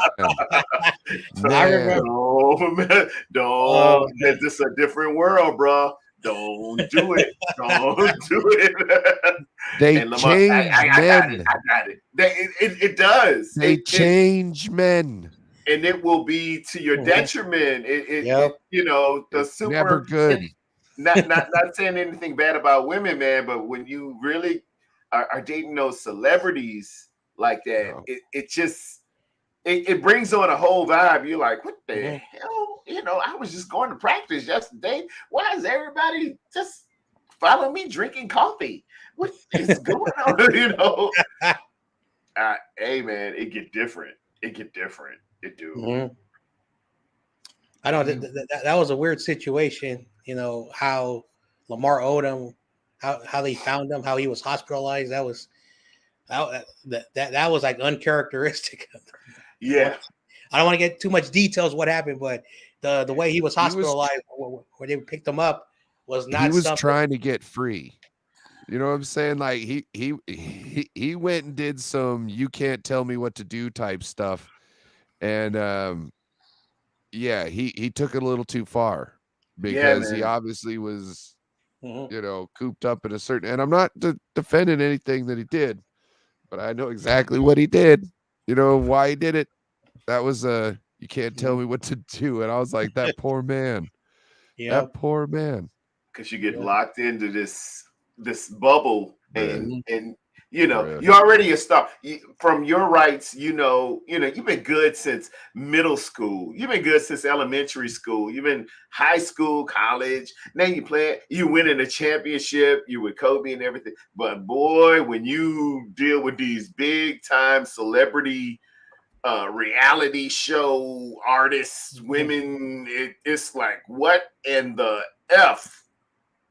I remember. Don't. This is a different world, bro. Don't do it. Don't do it. They change men. I got it. It does. They change men. And it will be to your detriment. The super never good. Not saying anything bad about women, man, but when you really are dating those celebrities like that, it brings on a whole vibe. You're like, what the hell? I was just going to practice yesterday. Why is everybody just following me drinking coffee? What is going on? Hey, man, it get different. It do. I know that was a weird situation. How Lamar Odom, how they found him, how he was hospitalized. That was like uncharacteristic. Yeah. I don't want to get too much details what happened, but the way he was hospitalized, where they picked him up, was not. He was trying to get free. You know what I'm saying? Like he went and did some "you can't tell me what to do" type stuff, and he took it a little too far because he obviously was, cooped up in a certain. And I'm not defending anything that he did, but I know exactly what he did. Why he did it. That was you can't tell me what to do. And I was like, that poor man. That poor man. Because you get locked into this bubble, and you're already a star. From your rights, you've been good since middle school. You've been good since elementary school. You've been high school, college. Now you winning a championship. You with Kobe and everything. But boy, when you deal with these big time celebrity reality show artists, women, it's like, what in the F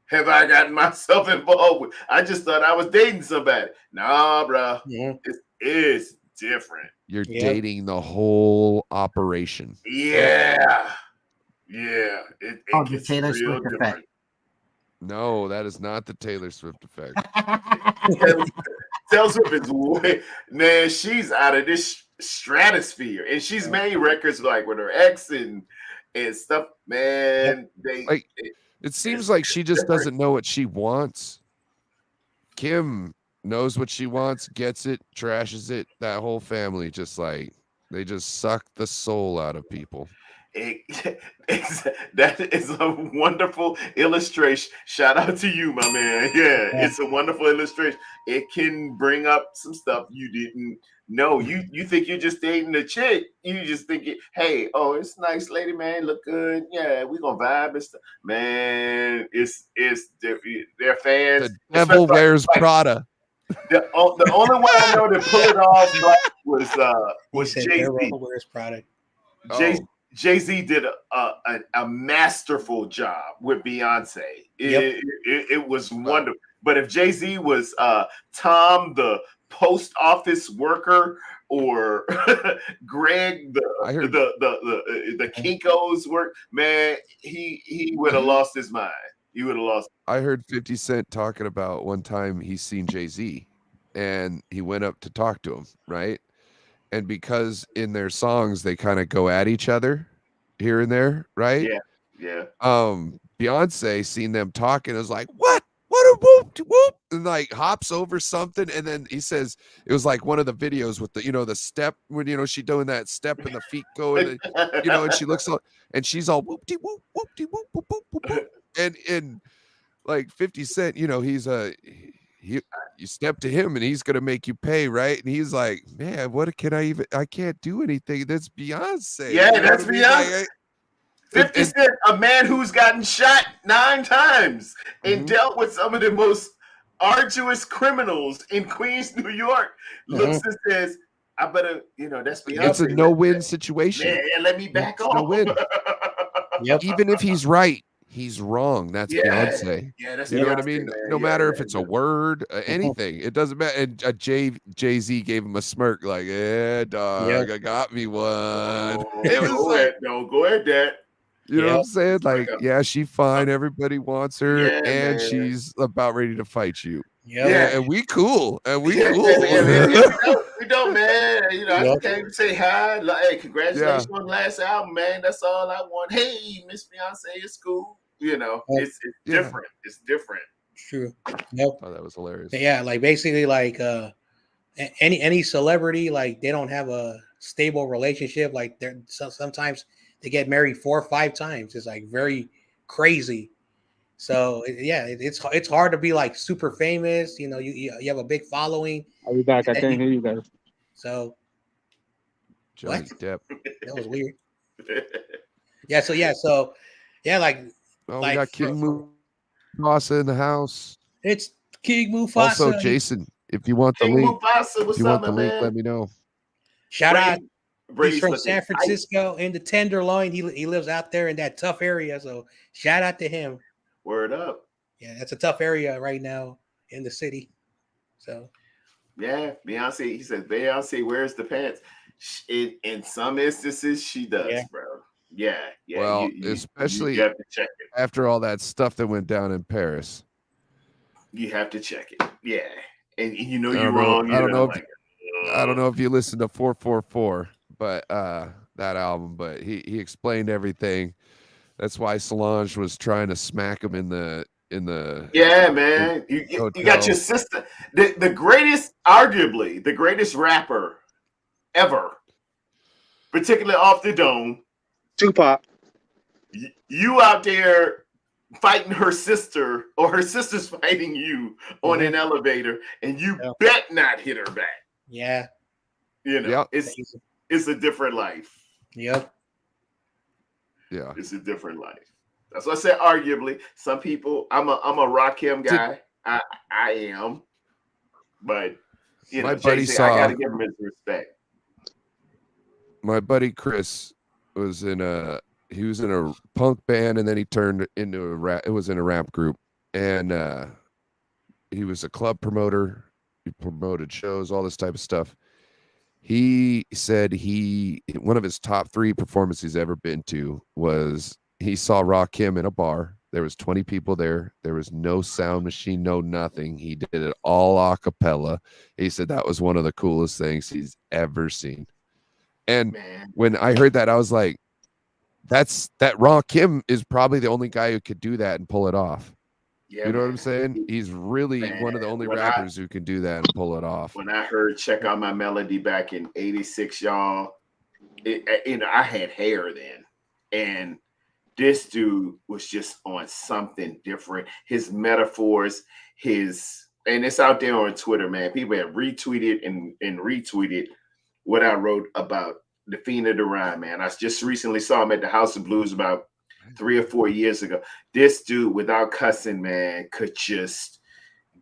have I gotten myself involved with? I just thought I was dating somebody. Nah, bro. It is different. You're dating the whole operation. Yeah. It the Taylor Swift effect. No, that is not the Taylor Swift effect. Taylor Swift is way, man. She's out of this stratosphere, and she's made records like with her ex and stuff. Man, Like, it seems like she just doesn't know what she wants. Kim knows what she wants, gets it, trashes it. That whole family just like they just suck the soul out of people. That is a wonderful illustration. Shout out to you, my man. Yeah, it's a wonderful illustration. It can bring up some stuff you didn't know. You think you're just dating a chick. You just think, hey, oh, it's nice lady, man, look good. Yeah, we gonna vibe and stuff. Man, it's their fans. The devil wears Prada. The only one I know that pulled it off was Jay-Z. Jay-Z did a masterful job with Beyonce. It was wonderful. But if Jay-Z was Tom the post office worker or Greg the Kinko's work, man, he would have lost his mind. He would have lost. I heard 50 Cent talking about one time he's seen Jay-Z and he went up to talk to him, right? And because in their songs they kind of go at each other here and there, right? Yeah. Beyonce seen them talking, is like, what a whoop whoop, and like hops over something, and then he says it was like one of the videos with the the step when she doing that step and the feet go and and she looks up and she's all whoop-de whoop whoop-de whoop whoop whoop whoop, and like 50 Cent, he's you step to him and he's gonna make you pay, right? And he's like, man, I can't do anything. That's Beyonce. Yeah, that's Beyonce. 50 Cent, a man who's gotten shot 9 times and dealt with some of the most arduous criminals in Queens, New York, looks and says, I better, that's Beyonce. It's a no-win situation. Man, let me back off. No-win. Even if he's right, he's wrong. That's Beyonce. Yeah, that's you know what I Beyonce, mean? man. No matter if it's a word, anything, it doesn't matter. And Jay-Z gave him a smirk, like, yeah, dog, I got me one. It was go ahead, Dad. You know what I'm saying? Like, yeah, she's fine. Everybody wants her, and she's about ready to fight you. Yeah, and we cool. We don't, man. I came to say hi. Like, hey, congratulations on the last album, man. That's all I want. Hey, Miss Beyonce, it's cool. It's different. It's different. True. Yep. Oh, that was hilarious. Yeah, like basically, like any celebrity, like they don't have a stable relationship. Like they're sometimes they get married 4 or 5 times. It's like very crazy. So it's hard to be like super famous. You have a big following. I'll be back. I can't hear you guys. So Johnny Depp. That was weird. Like we got King Mufasa in the house. It's King Mufasa. Also, Jason, if you want the link, let me know. Shout out. He's from San Francisco in the Tenderloin. He lives out there in that tough area. So shout out to him. Word up. Yeah, that's a tough area right now in the city. So yeah, Beyonce. He says Beyonce wears the pants. In some instances, she does, bro. Yeah. Well, especially you have to check it after all that stuff that went down in Paris. You have to check it. Yeah, and you're wrong. I don't know if you listened to 444. But that album, but he explained everything. That's why Solange was trying to smack him in the man. You got your sister, arguably the greatest rapper ever, particularly off the dome, Tupac. You out there fighting her sister, or her sister's fighting you on an elevator, and you bet not hit her back. Yeah, It's a different life. Yep. Yeah. It's a different life. That's what I said. Arguably, some people. I'm a Rakim guy. I am, but my buddy I gotta give him his respect. My buddy Chris was in a punk band, and then he turned into a rap. It was in a rap group, and he was a club promoter. He promoted shows, all this type of stuff. He said one of his top 3 performances he's ever been to was he saw Rakim in a bar There was 20 people there. There was no sound machine, no nothing. He did it all a cappella. He said that was one of the coolest things he's ever seen. And when I heard that, I was like, that Rakim is probably the only guy who could do that and pull it off. Yeah, you know what I'm saying? He's really one of the only rappers who can do that and pull it off. When I heard Check Out My Melody back in 86, y'all, I had hair then. And this dude was just on something different. His metaphors, and it's out there on Twitter, man. People have retweeted and retweeted what I wrote about the Fiend of the Rhyme, man. I just recently saw him at the House of Blues about 3 or 4 years ago. This dude, without cussing, man, could just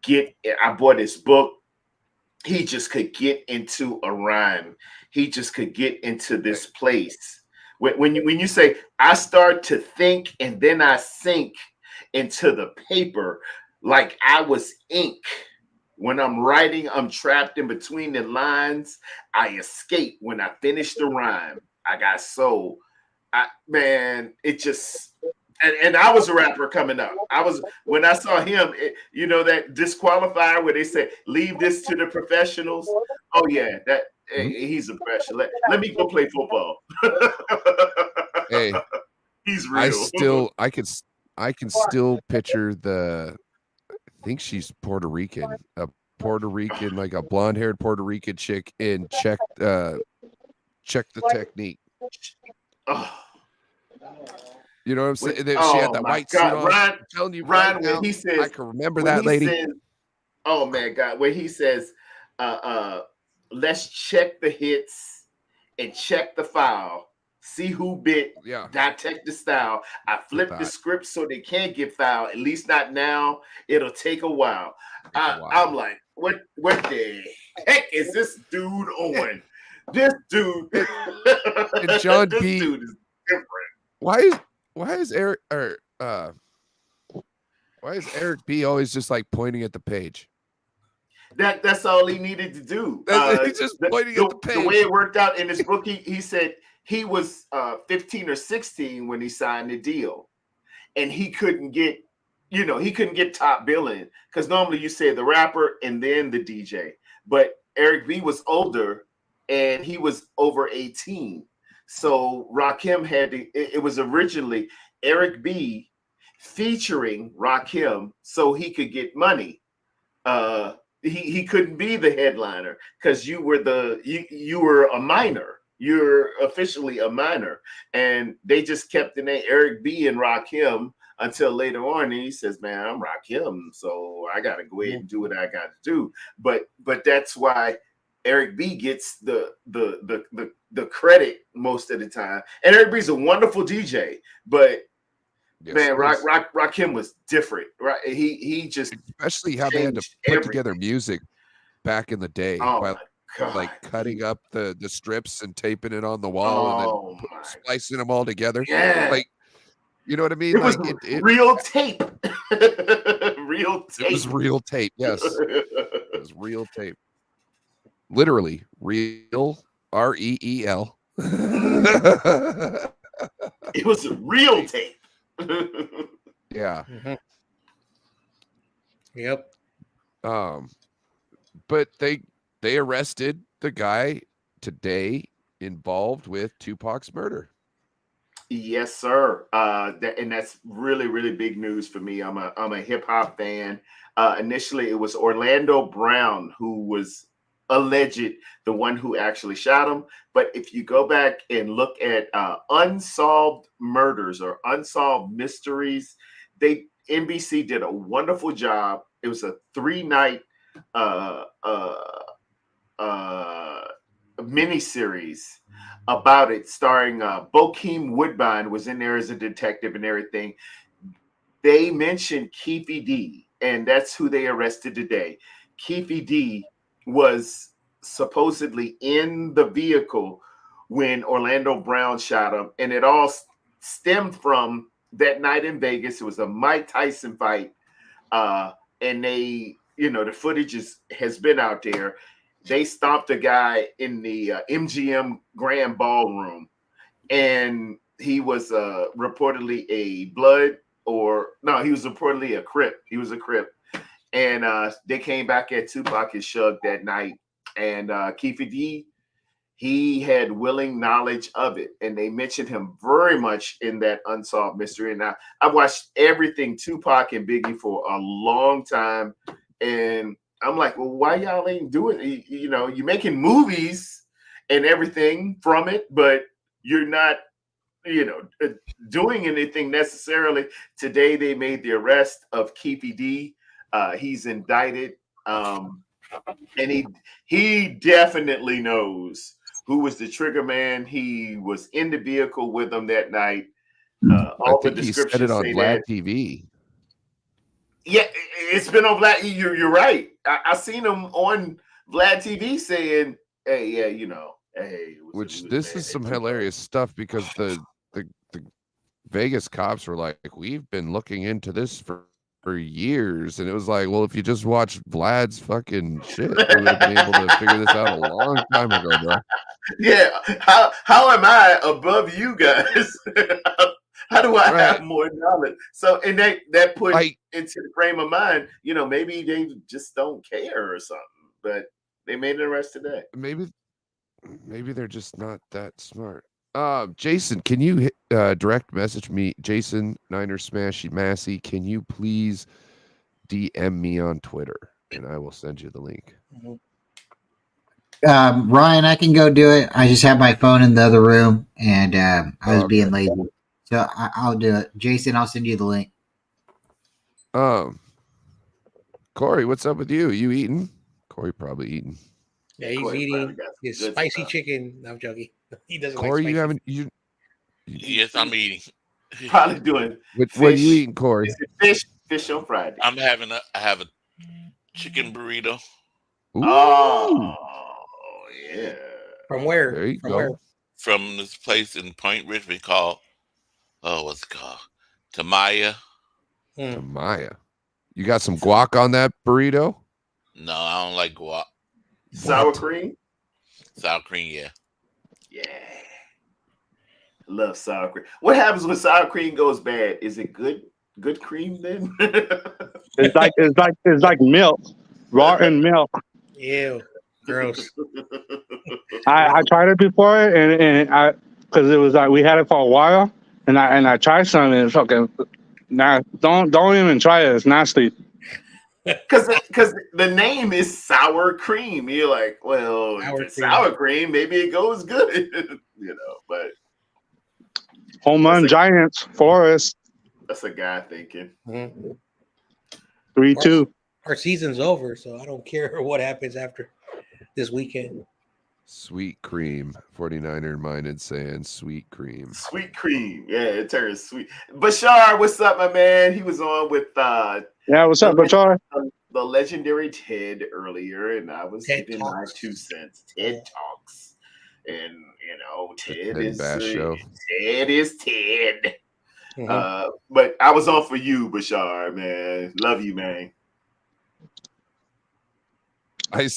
I bought his book. He just could get into a rhyme. He just could get into this place. When you say, I start to think and then I sink into the paper like I was ink. When I'm writing, I'm trapped in between the lines. I escape when I finish the rhyme. I got soul. It just, and I was a rapper coming up. When I saw him, that disqualifier where they said, leave this to the professionals. Oh yeah, he's a professional. Let me go play football. Hey, he's real. I can still picture I think she's Puerto Rican, like a blonde-haired Puerto Rican chick in Check the Technique. Oh. You know what I'm saying? She had that white suit on. Ryan, I'm telling you Ryan, right now, when he says, I can remember that lady. Oh man, God, when he says, let's check the hits and check the file. See who bit, dissect the style. I flip the script so they can't get fouled. At least not now. It'll take a while. I'm like, what the heck is this dude on? This dude. And John this B. dude is different. Why is Eric B always just like pointing at the page? That's all he needed to do. He's just pointing at the page. The way it worked out in his book, he said he was 15 or 16 when he signed the deal, and he couldn't get top billing because normally you say the rapper and then the DJ, but Eric B was older and he was over 18. So Rakim it was originally Eric B featuring Rakim so he could get money. He couldn't be the headliner because you were a minor. You're officially a minor. And they just kept the name Eric B and Rakim until later on. And he says, man, I'm Rakim, so I gotta go ahead and do what I gotta do. But that's why Eric B gets the credit most of the time. And Eric B's a wonderful DJ, but man, Rakim was different, right? He just, especially how they had to put together music back in the day, like cutting up the strips and taping it on the wall and then splicing them all together. Yeah, like, you know what I mean? It was real tape. Real tape. It was real tape. Yes, it was real tape. Literally real, REEL. It was a real tape. Yeah. Mm-hmm. Yep. But they arrested the guy today involved with Tupac's murder. Yes, sir. And that's really, really big news for me. I'm a hip hop fan. Initially, it was Orlando Brown who was alleged the one who actually shot him. But if you go back and look at unsolved murders or unsolved mysteries, NBC did a wonderful job. It was a 3-night miniseries about it, starring Bokeem Woodbine was in there as a detective and everything. They mentioned Keefe D, and that's who they arrested today. Keefe D was supposedly in the vehicle when Orlando Brown shot him, and it all stemmed from that night in Vegas. It was a Mike Tyson fight, and they, the footage has been out there. They stopped a guy in the MGM Grand Ballroom, and he was reportedly a blood or no, he was reportedly a Crip. He was a Crip. And they came back at Tupac and Suge that night. And Keefe D, he had willing knowledge of it. And they mentioned him very much in that Unsolved Mystery. And I've watched everything Tupac and Biggie for a long time. And I'm like, well, why y'all ain't doing it? You know, you're making movies and everything from it, but you're not, you know, doing anything necessarily. Today, they made the arrest of Keefe D. He's indicted, and he definitely knows who was the trigger man. He was in the vehicle with him that night. All the descriptions said it on say Vlad that. TV. Yeah, it's been on Vlad. You're right. I seen him on Vlad TV saying, "Hey, yeah, you know, hey." Which this is some hilarious stuff because the Vegas cops were like, we've been looking into this for years, and it was like, well, if you just watched Vlad's fucking shit, you would have been able to figure this out a long time ago, bro. Yeah, how am I above you guys? How do I have more knowledge? So, and that put into the frame of mind, you know, maybe they just don't care or something. But they made an arrest today. Maybe they're just not that smart. Jason, can you direct message me, Jason Niner Smashy Massey? Can you please DM me on Twitter, and I will send you the link. Ryan, I can go do it. I just have my phone in the other room, and I was being lazy, so I'll do it. Jason, I'll send you the link. Corey, what's up with you? You eating? Corey probably eating. Yeah, he's eating his spicy chicken. No, I'm joking. He doesn't Corey, like spicy. Yes, I'm eating. Probably doing. What are you eating, Corey? Fish on Friday. I have a chicken burrito. Ooh. Oh yeah. From where? There you From go. where? From this place in Point Richmond called what's it called? Tamaya. Tamaya. You got some guac on that burrito? No, I don't like guac. Sour cream? Sour cream, yeah. Yeah. Love sour cream. What happens when sour cream goes bad? Is it good cream then? It's like milk, rotten milk. Ew, gross. I tried it before, and I because it was like we had it for a while, and I tried some, and it's okay. Nah, don't even try it. It's nasty. Because the name is sour cream. You're like, well, if it's sour cream, maybe it goes good, you know. But Home run Giants, Forest. That's a guy thinking. 3-2. Our season's over, so I don't care what happens after this weekend. Sweet cream. 49er minded saying sweet cream. Sweet cream. Yeah, it turns sweet. Bashar, what's up, my man? He was on with yeah, what's up, Bashar? The legendary Ted earlier, and I was giving my 2 cents. Ted Talks. And you know, Ted is Ted. But I was on for you, Bashar, man. Love you, man. I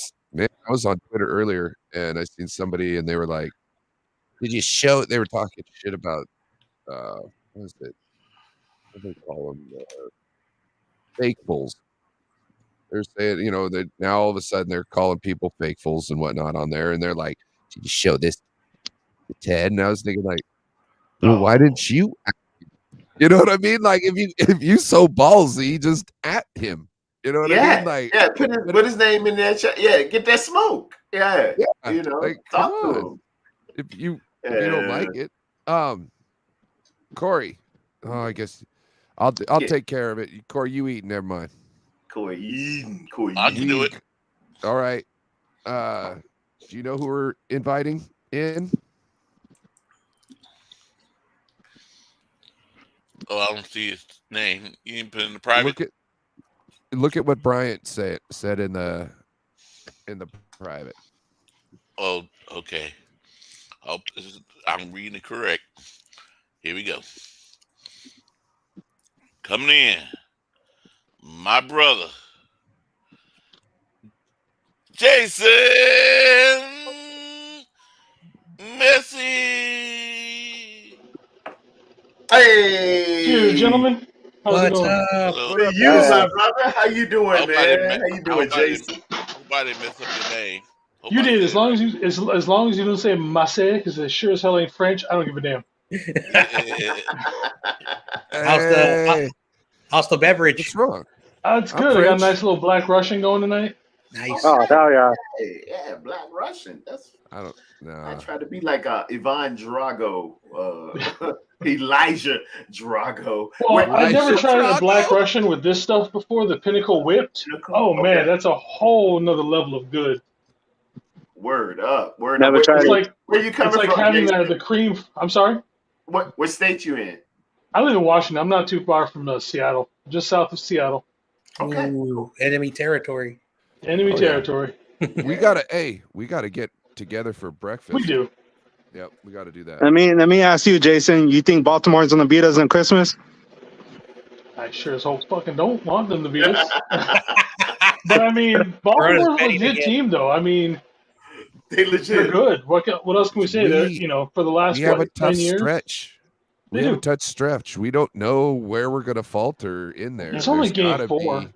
was on Twitter earlier and I seen somebody and they were like, did you show? They were talking shit about what is it? What do they call them? Fakefuls. They're saying, you know, that now all of a sudden they're calling people fakefuls and whatnot on there, and they're like, did you show this to Ted? And I was thinking, like, well, why didn't you? You know what I mean? Like, if you so ballsy, just at him. You know what I mean? Like, put his name in that chat. Yeah, get that smoke. Yeah, you know, like, talk come to on. him. If you don't like it, Corey. Oh, I guess I'll take care of it. Corey, you eat. Never mind. Corey eating. I can do it. All right. Do you know who we're inviting in? Oh, I don't see his name. You didn't put it in the private. Look at what Bryant said in the private. Oh, okay. I'm reading it correct. Here we go. Coming in, my brother, Jason Messi. Hey, Cheers, gentlemen. How's it What's going? up? Hello. To you, my brother. How you doing, Hope I didn't man? me- How you I doing, hope I didn't- Jason? hope I didn't mess up your name. Hope You I did. said As long as you as long as you don't say Masse, because it sure as hell ain't French. I don't give a damn. it How's the Hey, how's the beverage? what's wrong? It's I'm good. I got a French. nice little Black Russian going tonight. Nice. Oh hell yeah! Hey, yeah, Black Russian. That's I don't I know. try to be like Ivan Drago, Elijah Drago. Well, Wait, I've never Elijah tried a Black Drago? Russian with this stuff before. The Pinnacle Whipped. Oh man, Okay. that's a whole nother level of good. Word up. Word Never up. tried It's it. like Where you coming it's like from, having Jason? the cream. I'm sorry. What state you in? I live in Washington. I'm not too far from Seattle, just south of Seattle. Okay. Ooh, enemy territory. Enemy Oh, yeah. territory. We gotta get together for breakfast. We do. Yep, we gotta do that. Let me ask you, Jason. You think Baltimore's gonna beat us on Christmas? I sure as hope fucking don't want them to beat us. But I mean, Baltimore's a betting legit again. team, though. I mean, They they're legit. good. What else can we say? They're We- for the last We have a 10 tough years. stretch. We They have a do. tough stretch. We don't know where we're gonna falter in there. It's only There's game gotta 4. be-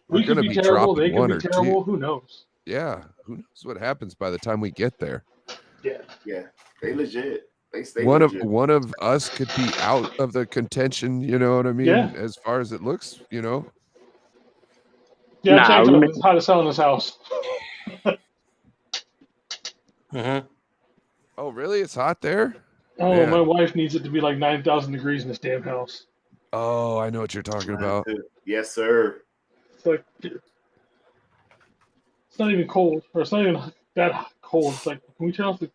We we're could gonna be be terrible. dropping They could one be or terrible. two. Who knows? Yeah, who knows what happens by the time we get there? Yeah. Yeah, they legit. They stay One legit. of us could be out of the contention. You know what I mean? Yeah. As far as it looks, Yeah, Nah, tank we top may- is how to sell in this house. Mm-hmm. Oh, really? It's hot there? Oh, Man. my wife needs it to be like 9,000 degrees in this damn house. Oh, I know what you're talking about. Yes, sir. It's like it's not even cold, or it's not even that cold. It's like, can we turn off the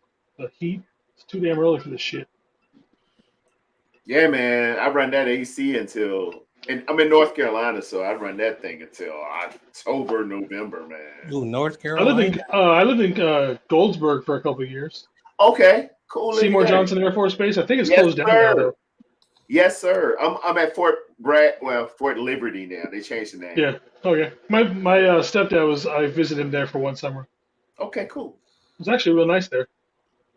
heat? It's too damn early for this shit. Yeah, man. I run that AC until, and I'm in North Carolina, so I run that thing until October, November, man. Ooh, North I Carolina. lived in Goldsburg for a couple of years. Okay, cool. Seymour anyway. Johnson Air Force Base. I think it's Yes, closed down now, sir. though. Yes, sir. I'm at Fort Liberty now. They changed the name. Yeah. Okay. My stepdad I visited him there for one summer. Okay, cool. It was actually real nice there.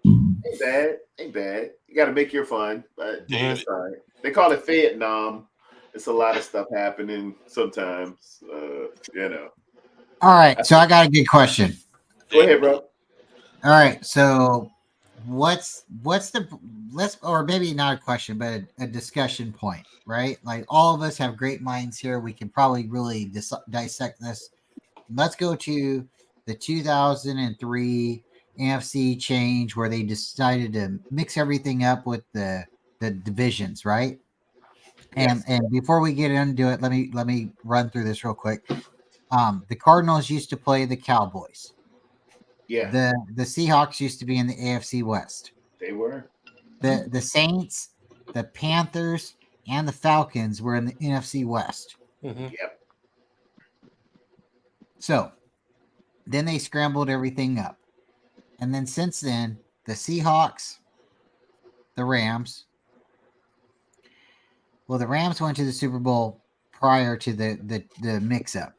Ain't bad. Ain't bad. You got to make your fun, but Damn it's all right. They call it Vietnam. It's a lot of stuff happening sometimes. All right, so I got a good question. Go ahead, bro. All right, so what's the or maybe not a question, but a discussion point, right? Like all of us have great minds here. We can probably really dissect this. Let's go to the 2003 NFC change where they decided to mix everything up with the divisions, right? And before we get into it, let me run through this real quick. The Cardinals used to play the Cowboys. Yeah, The Seahawks used to be in the AFC West. they were. The Saints, the Panthers, and the Falcons were in the NFC West. Mm-hmm. Yep. So then they scrambled everything up. And then since then, the Seahawks, the Rams. Well, the Rams went to the Super Bowl prior to the mix up.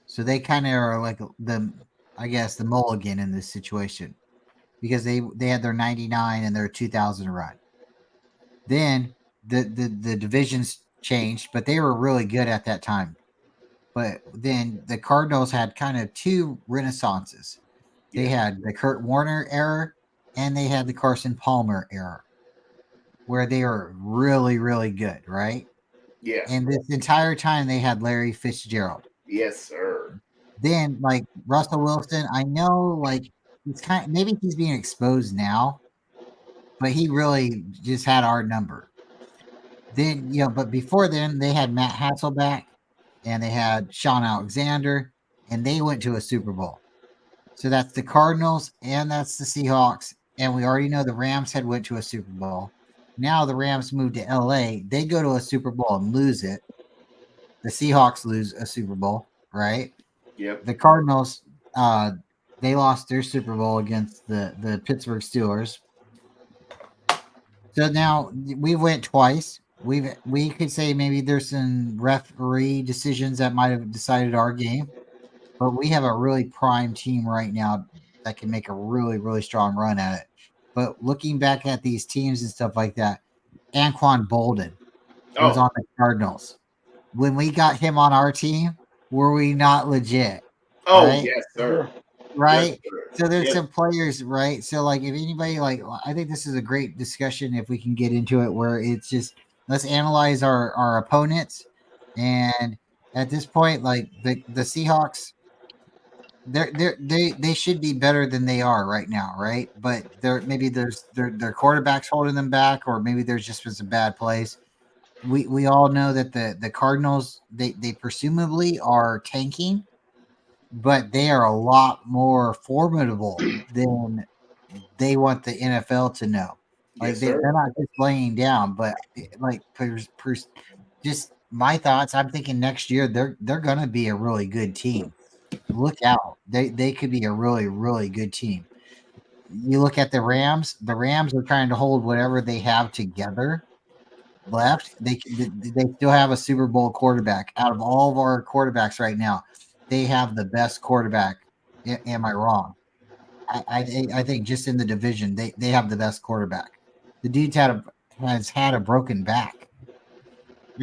So they kind of are like the mulligan in this situation because they had their 99 and their 2000 run. Then the divisions changed, but they were really good at that time. But then the Cardinals had kind of two renaissances. They had the Kurt Warner era and they had the Carson Palmer era where they were really, really good, right? Yeah. And this entire time they had Larry Fitzgerald. Yes, sir. Then like Russell Wilson, I know like maybe he's being exposed now, but he really just had our number. Then, but before then they had Matt Hasselbeck and they had Sean Alexander and they went to a Super Bowl. So that's the Cardinals and that's the Seahawks. And we already know the Rams had went to a Super Bowl. Now the Rams moved to LA. They go to a Super Bowl and lose it. The Seahawks lose a Super Bowl, right? Yep. The Cardinals, they lost their Super Bowl against the Pittsburgh Steelers. So now we went twice. We could say maybe there's some referee decisions that might have decided our game, but we have a really prime team right now that can make a really, really strong run at it. But looking back at these teams and stuff like that, Anquan Bolden was on the Cardinals. when we got him on our team, were we not legit? Oh, Right? yes, sir. Right? Yes, sir. So there's Yes. some players, right? So like if anybody I think this is a great discussion if we can get into it where it's just let's analyze our opponents, and at this point, like the Seahawks, they should be better than they are right now, right? But maybe there's their quarterbacks holding them back, or maybe there's just been some bad plays. We all know that the Cardinals they presumably are tanking, but they are a lot more formidable than they want the NFL to know. Like Yes, they're sir. not just laying down, but like just my thoughts. I'm thinking next year they're gonna be a really good team. Look out, they could be a really really good team. You look at the Rams. The Rams are trying to hold whatever they have together left. They still have a Super Bowl quarterback. Out of all of our quarterbacks right now, they have the best quarterback. Am I wrong? I think just in the division, they have the best quarterback. The dude's has had a broken back.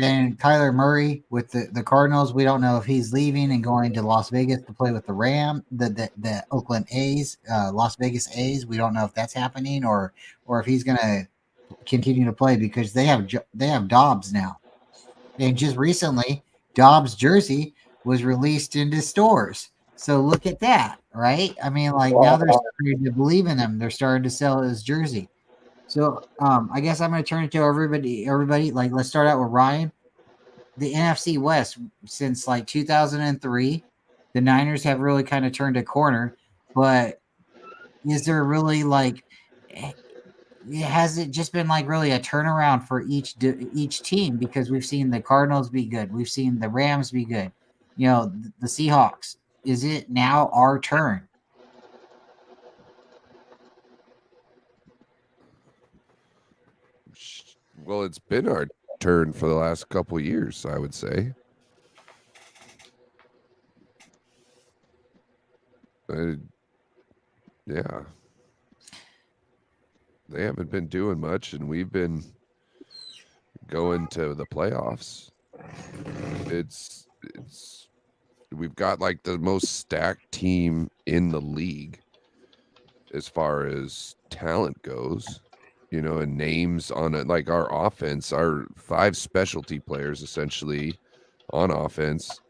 And Kyler Murray with the Cardinals, we don't know if he's leaving and going to Las Vegas to play with the Oakland A's, Las Vegas A's. We don't know if that's happening or if he's going to continue to play because they have Dobbs now. And just recently, Dobbs' jersey was released into stores. So look at that, right? I mean, like now they're starting to believe in him. They're starting to sell his jersey. So I guess I'm going to turn it to everybody. Like, let's start out with Ryan. The NFC West since like 2003, the Niners have really kind of turned a corner. But is there really like? Has it just been like really a turnaround for each team? Because we've seen the Cardinals be good, we've seen the Rams be good. You know, the Seahawks. Is it now our turn? Well, it's been our turn for the last couple years, I would say. Yeah. They haven't been doing much, and we've been going to the playoffs. It's we've got like the most stacked team in the league as far as talent goes. You know, and names on it, like our offense, our 5 specialty players essentially on offense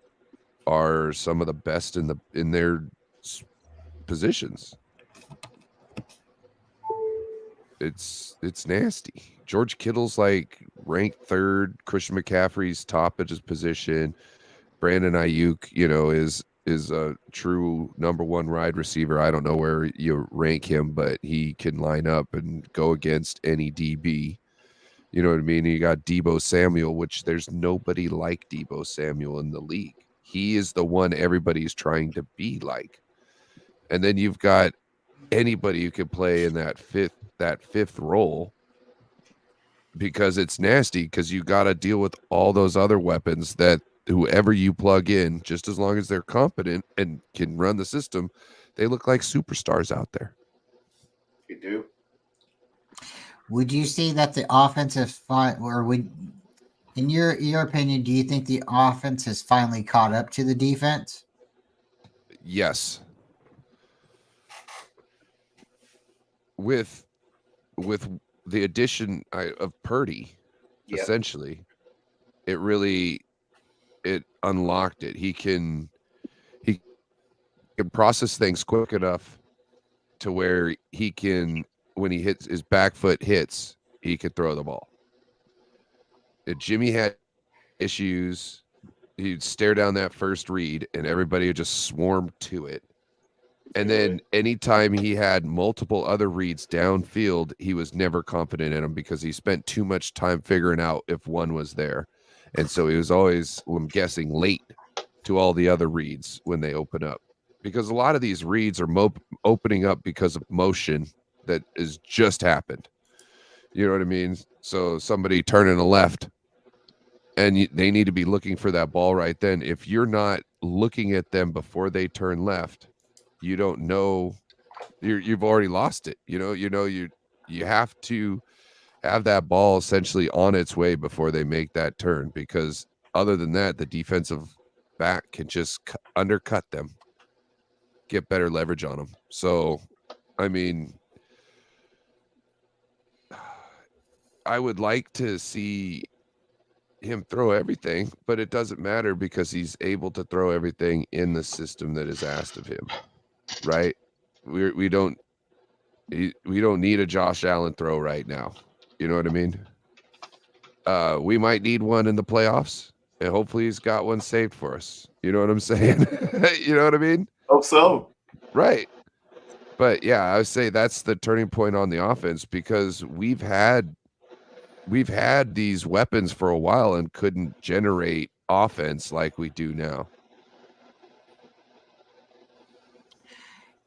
are some of the best in their positions. It's nasty. George Kittle's like ranked 3rd. Christian McCaffrey's top at his position. Brandon Ayuk, you know, is a true number 1 wide receiver. I don't know where you rank him, but he can line up and go against any DB. You know what I mean? You got Deebo Samuel, which there's nobody like Deebo Samuel in the league. He is the one everybody's trying to be like. And then you've got anybody who can play in that fifth role, because it's nasty, because you got to deal with all those other weapons that whoever you plug in, just as long as they're competent and can run the system, they look like superstars out there. You do. Would you say that the offensive in your opinion, do you think the offense has finally caught up to the defense? Yes. With the addition of Purdy, Yep. essentially, it unlocked it. He can process things quick enough to where he can, when he hits his back foot hits, he could throw the ball. If Jimmy had issues, he'd stare down that first read and everybody would just swarm to it. And then anytime he had multiple other reads downfield, he was never confident in them because he spent too much time figuring out if one was there. And so he was always, I'm guessing, late to all the other reads when they open up. Because a lot of these reads are opening up because of motion that has just happened. You know what I mean? So somebody turning a left, and they need to be looking for that ball right then. If you're not looking at them before they turn left, you don't know, you've already lost it. You have to have that ball essentially on its way before they make that turn, because other than that, the defensive back can just undercut them, get better leverage on them. So, I mean, I would like to see him throw everything, but it doesn't matter because he's able to throw everything in the system that is asked of him, right? We don't need a Josh Allen throw right now. You know what I mean? We might need one in the playoffs, and hopefully he's got one saved for us. You know what I'm saying? You know what I mean? Hope so. Right. But yeah, I would say that's the turning point on the offense because we've had these weapons for a while and couldn't generate offense like we do now.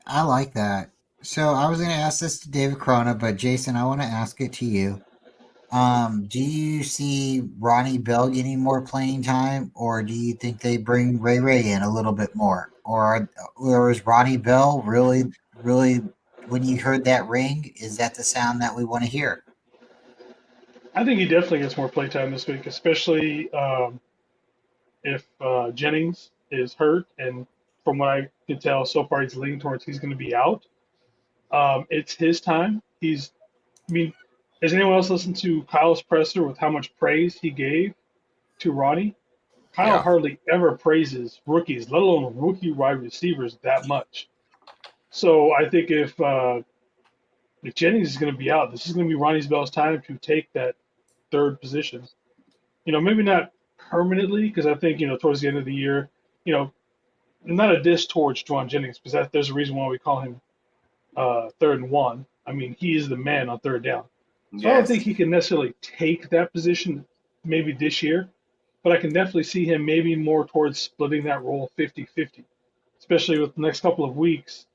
I like that. So I was going to ask this to David Corona, but Jason, I want to ask it to you. Do you see Ronnie Bell getting more playing time, or do you think they bring Ray Ray in a little bit more, or is Ronnie Bell really, when you heard that ring, is that the sound that we want to hear? I think he definitely gets more playtime this week, especially if Jennings is hurt. And from what I can tell so far, he's leaning towards he's going to be out. It's his time. Has anyone else listened to Kyle's presser with how much praise he gave to Ronnie? Kyle hardly ever praises rookies, let alone rookie wide receivers, that much. So I think if Jennings is going to be out, this is going to be Ronnie Bell's time to take that third position. Maybe not permanently, because I think, towards the end of the year, not a diss towards Juwan Jennings, because there's a reason why we call him 3rd and 1. I mean, he is the man on third down. So I don't think he can necessarily take that position maybe this year, but I can definitely see him maybe more towards splitting that role 50-50, especially with the next couple of weeks.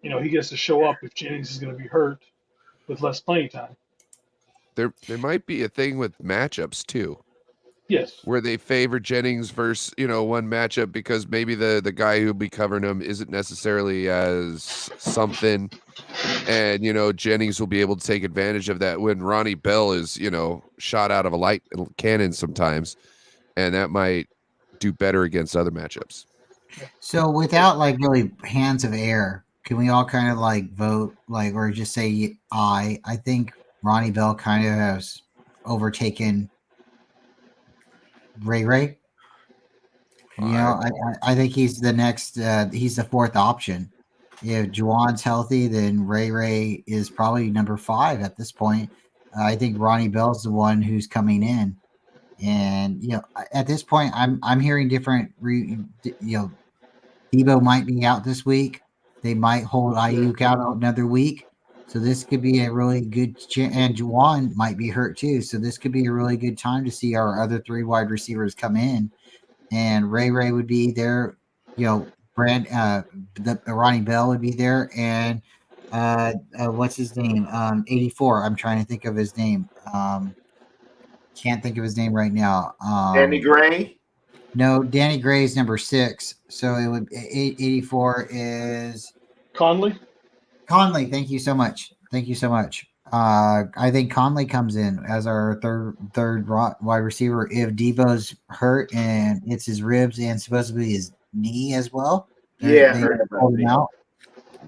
He gets to show up if Jennings is going to be hurt with less playing time. There might be a thing with matchups too. Yes. Where they favor Jennings versus, one matchup because maybe the guy who'll be covering him isn't necessarily as something. And, Jennings will be able to take advantage of that when Ronnie Bell is, shot out of a light cannon sometimes. And that might do better against other matchups. So without really hands of air, can we all kind of vote or just say I think Ronnie Bell kind of has overtaken Ray Ray. I think he's the next. He's the fourth option. If Juwan's healthy, then Ray Ray is probably number 5 at this point. I think Ronnie Bell's the one who's coming in, and at this point, I'm hearing different. Debo might be out this week. They might hold Ayuk out another week. So this could be a really good and Juwan might be hurt too. So this could be a really good time to see our other 3 wide receivers come in, and Ray would be there. Ronnie Bell would be there, and what's his name? 84. I'm trying to think of his name. Can't think of his name right now. Danny Gray. No, Danny Gray is number 6. So it would 84 is Conley. Conley, thank you so much. I think Conley comes in as our third wide receiver if Debo's hurt and it's his ribs and supposedly his knee as well. Hold him out.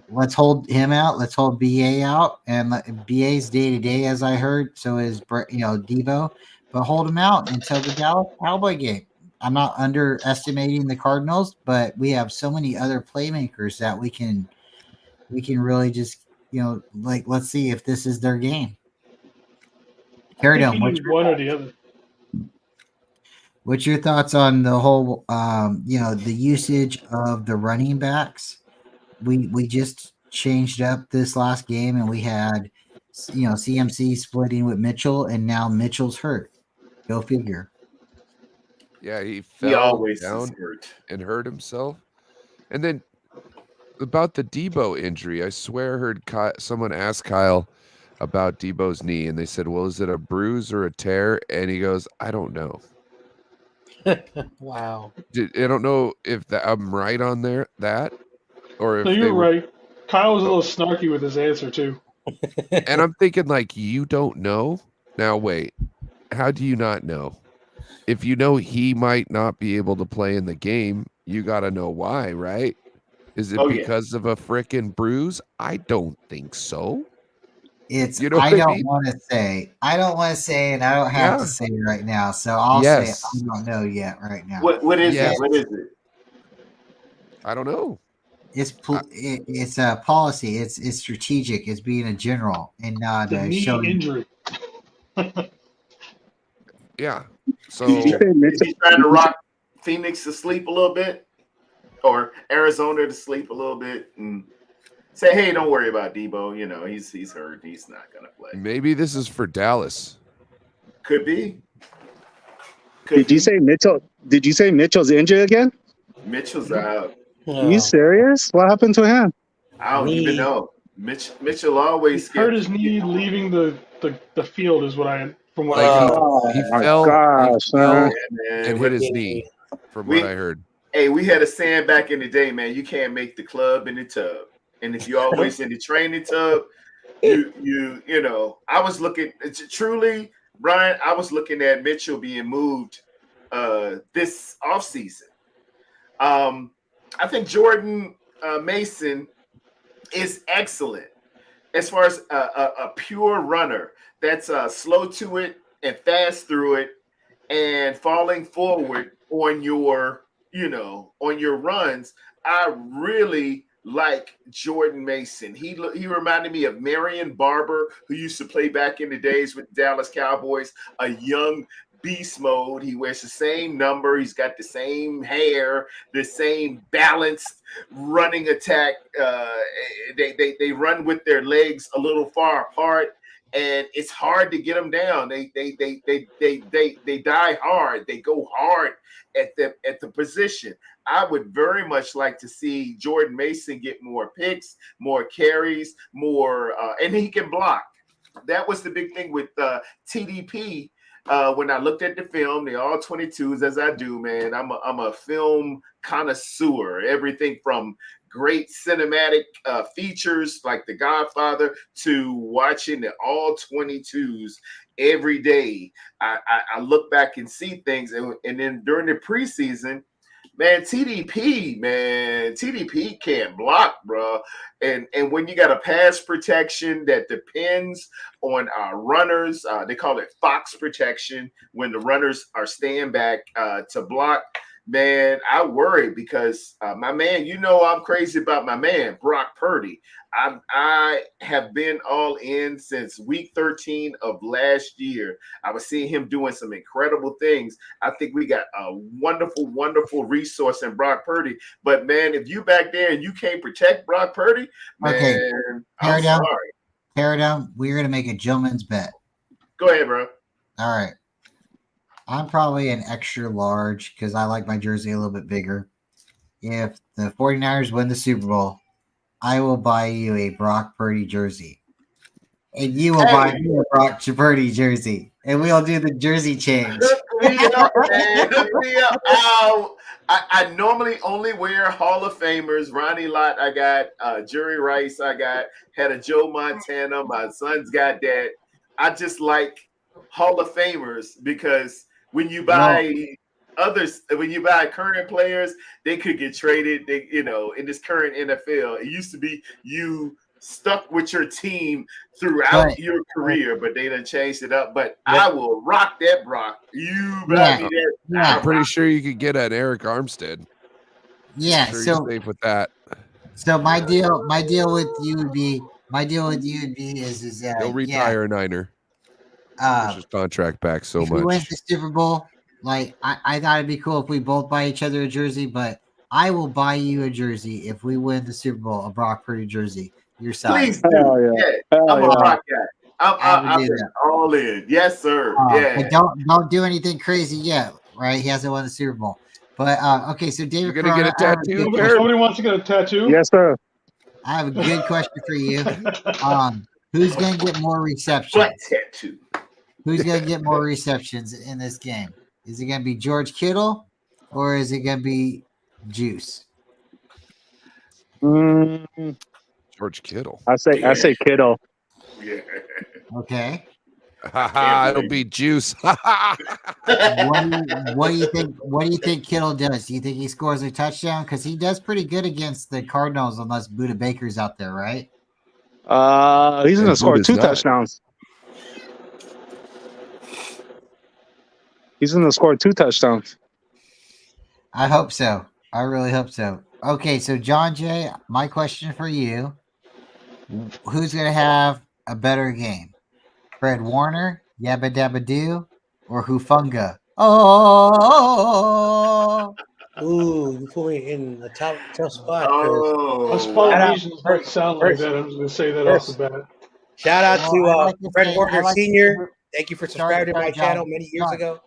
Let's hold him out. Let's hold BA out, and BA's day to day, as I heard. So is Debo, but hold him out until the Dallas Cowboy game. I'm not underestimating the Cardinals, but we have so many other playmakers that we can really just, let's see if this is their game. Carradome, what's your thoughts on the whole, the usage of the running backs? We just changed up this last game, and we had, CMC splitting with Mitchell, and now Mitchell's hurt. Go figure. Yeah, he fell down and hurt himself. And then about the Debo injury, I swear I heard someone ask Kyle about Debo's knee, and they said, well, is it a bruise or a tear? And he goes, I don't know. Wow. I don't know if I'm right on that. Or if no, you're right. Kyle was a little snarky with his answer, too. And I'm thinking, you don't know? Now, wait. How do you not know? if you know he might not be able to play in the game, you got to know why, right? Is it Oh, yeah. because of a frickin' bruise? I don't think so. It's You know I what I don't mean? want to say. I don't want to say, and I don't have Yeah. to say right now. So I'll say Yes. I don't know yet right now. What is Yes. it? What is it? I don't know. It's a policy. It's strategic. It's being a general and not The knee showing. injury. Yeah. So Did you say Is Mitchell? he trying to rock Phoenix to sleep a little bit, or Arizona to sleep a little bit, and say, "Hey, don't worry about Debo. You know, he's hurt. He's not gonna play." maybe this is for Dallas. Could be. Did you say Mitchell? Did you say Mitchell's injured again? Mitchell's out? Are you serious? What happened to him? I don't even know. Mitchell always He hurt gets. his knee leaving the field, is what I from what Like I heard. Oh he my fell, gosh, he fell man. Man, and hit his knee, from what I heard. Hey, we had a saying back in the day, man. You can't make the club in the tub, and if you're always in the training tub, you know. I was looking truly, Brian. I was looking at Mitchell being moved this offseason. I think Jordan Mason is excellent as far as a pure runner that's slow to it and fast through it and falling forward on your, on your runs. I really like Jordan Mason. He reminded me of Marion Barber, who used to play back in the days with the Dallas Cowboys, a young beast mode. He wears the same number. He's got the same hair, the same balanced running attack. They run with their legs a little far apart, and it's hard to get them down. They die hard. They go hard at the position. I would very much like to see Jordan Mason get more picks, more carries, more, and he can block. That was the big thing with TDP. When I looked at the film, they all 22s, as I do, man. I'm a film connoisseur. Everything from great cinematic features like The Godfather to watching the all 22s every day. I look back and see things, and then during the preseason, man, TDP can't block, bro. And when you got a pass protection that depends on our runners, they call it fox protection, when the runners are staying back to block. Man, I worry because my man, I'm crazy about my man, Brock Purdy. I have been all in since week 13 of last year. I was seeing him doing some incredible things. I think we got a wonderful, wonderful resource in Brock Purdy. But, man, if you back there and you can't protect Brock Purdy, man, I'm sorry. Tear down. We're going to make a gentleman's bet. Go ahead, bro. All right. I'm probably an extra large because I like my jersey a little bit bigger. If the 49ers win the Super Bowl, I will buy you a Brock Purdy jersey. And you will buy me a Brock Purdy jersey. And we'll do the jersey change. Hook me up, man. Hook me up. I normally only wear Hall of Famers. Ronnie Lott, I got. Jerry Rice, I got. Had a Joe Montana. My son's got that. I just like Hall of Famers because when you buy when you buy current players, they could get traded. They, in this current NFL, it used to be you stuck with your team throughout your career, but they done changed it up. But I will rock that, Brock. You buy me that. I'm pretty sure you could get an Eric Armstead. Yeah, Sure, so you're safe with that. So my deal with you would be is that He'll retire a Niner. Push his contract back so if much. we win the Super Bowl, like I thought it'd be cool if we both buy each other a jersey, but I will buy you a jersey if we win the Super Bowl, a Brock Purdy jersey. Your size. Please do. I'm a rock guy. I'm all in. Yes, sir. But don't do anything crazy yet, right? He hasn't won the Super Bowl. But okay, so David, you're gonna get a tattoo. Somebody wants to get a tattoo. Yes, sir. I have a good question for you. Who's gonna get more receptions? What tattoo? Who's gonna get more receptions in this game? Is it gonna be George Kittle or is it gonna be Juice? George Kittle. I say Kittle. Yeah. Okay. It'll be juice. What do you think? What do you think Kittle does? Do you think he scores a touchdown? Because he does pretty good against the Cardinals, unless Buda Baker's out there, right? He's gonna And score Buda's 2 not. touchdowns. He's gonna score 2 touchdowns. I hope so. I really hope so. Okay, so John Jay, my question for you: who's gonna have a better game, Fred Warner, Yabba Dabba Doo, or Hufunga? Oh, Ooh, you put me in the tough spot. Us Oh, Polynesians wow. might sound like that. I'm just gonna say that off the bat. Shout out Well, to I like to Fred say- I Warner like to Sr. say- Thank you for Sorry, subscribing to my John. channel many years John. ago.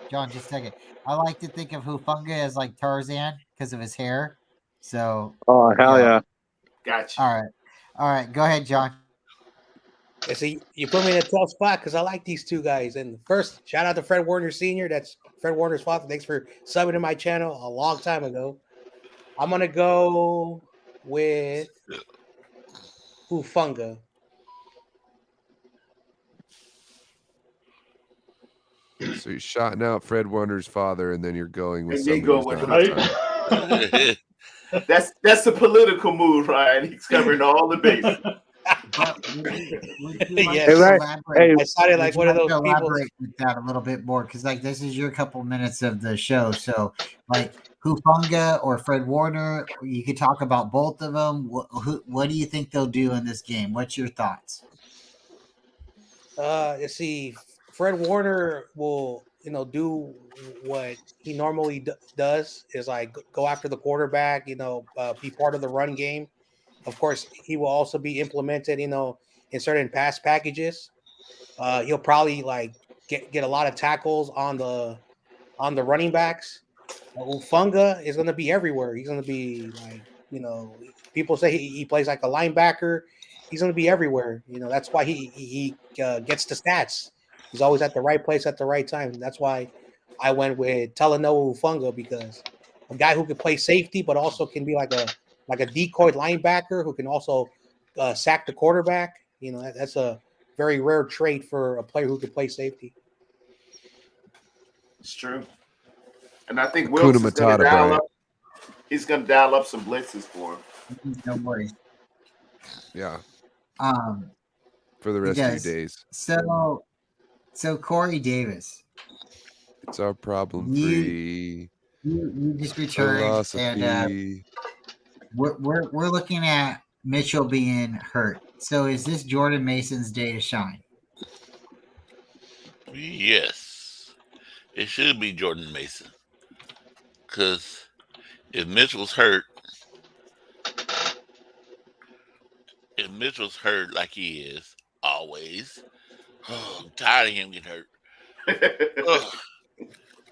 John, just a second. I like to think of Hufunga as like Tarzan because of his hair. So, Oh hell yeah! gotcha. all right. Go ahead, John. Yeah, see, you put me in a tough spot because I like these two guys. And first, shout out to Fred Warner Sr. That's Fred Warner's father. Thanks for subbing to my channel a long time ago. I'm gonna go with Hufunga. So you're shouting out Fred Warner's father, and then you're going with And then somebody go who's with not Right? retired. That's a political move, Ryan. He's covering all the bases. But would you like Yes. to Hey, elaborate? I sounded like Would one you of those to people. elaborate with that a little bit more? Because like this is your couple minutes of the show. So like Hufunga or Fred Warner, you could talk about both of them. What do you think they'll do in this game? What's your thoughts? Let's see. Fred Warner will, do what he normally does is like go after the quarterback, be part of the run game. Of course, he will also be implemented, in certain pass packages. He'll probably like get a lot of tackles on the running backs. Hufunga is going to be everywhere. He's going to be like, people say he plays like a linebacker. He's going to be everywhere. That's why he gets the stats. He's always at the right place at the right time. That's why I went with Talanoa Hufunga, because a guy who can play safety, but also can be like a decoy linebacker who can also sack the quarterback. That's a very rare trait for a player who can play safety. It's true. And I think Hakuna Wilkes is going Matata, to dial Brian. up. He's going to dial up some blitzes for him. No worries. Yeah, For the rest of Yes. your days. So Corey Davis, It's our problem You- free you just returned, and philosophy. we're looking at Mitchell being hurt. So is this Jordan Mason's day to shine? Yes, it should be Jordan Mason. Because if Mitchell's hurt like he is always, I'm tired of him getting hurt. Ugh.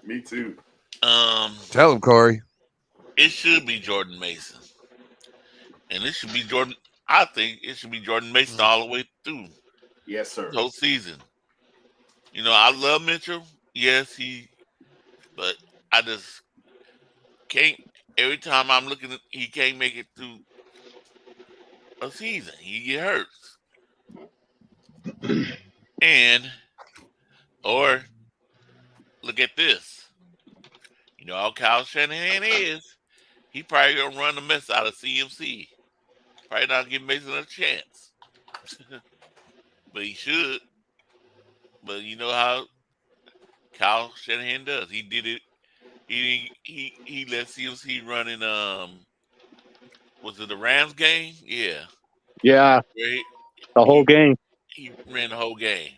Me too. Tell him, Corey. It should be Jordan Mason, and it should be Jordan. I think it should be Jordan Mason all the way through Yes, sir. the whole season. I love Mitchell. Yes, but I just can't. Every time I'm looking at, he can't make it through a season. He get hurt, or look at this. How Kyle Shanahan is. He probably gonna run the mess out of CMC. Probably not give Mason a chance, but he should. But you know how Kyle Shanahan does. He did it. He let CMC run in was it the Rams game? Yeah. Yeah, Where the whole game. he ran the whole game.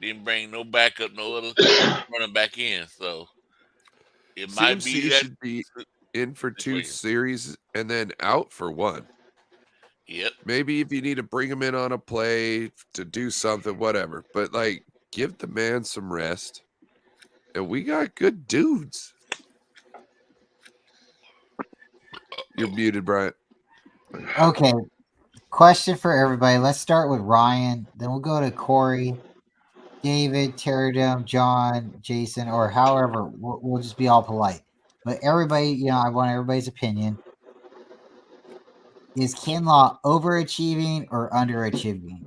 Didn't bring no backup, no other running back in. So it might be CMC that. should be in for 2 situation. series and then out for 1. Yep. Maybe if you need to bring him in on a play to do something, whatever. But like, give the man some rest. And we got good dudes. You're muted, Brian. Okay. Question for everybody. Let's start with Ryan. Then we'll go to Corey, David, Terradome, John, Jason, or however. We'll just be all polite. But everybody, I want everybody's opinion. Is Kinlaw overachieving or underachieving?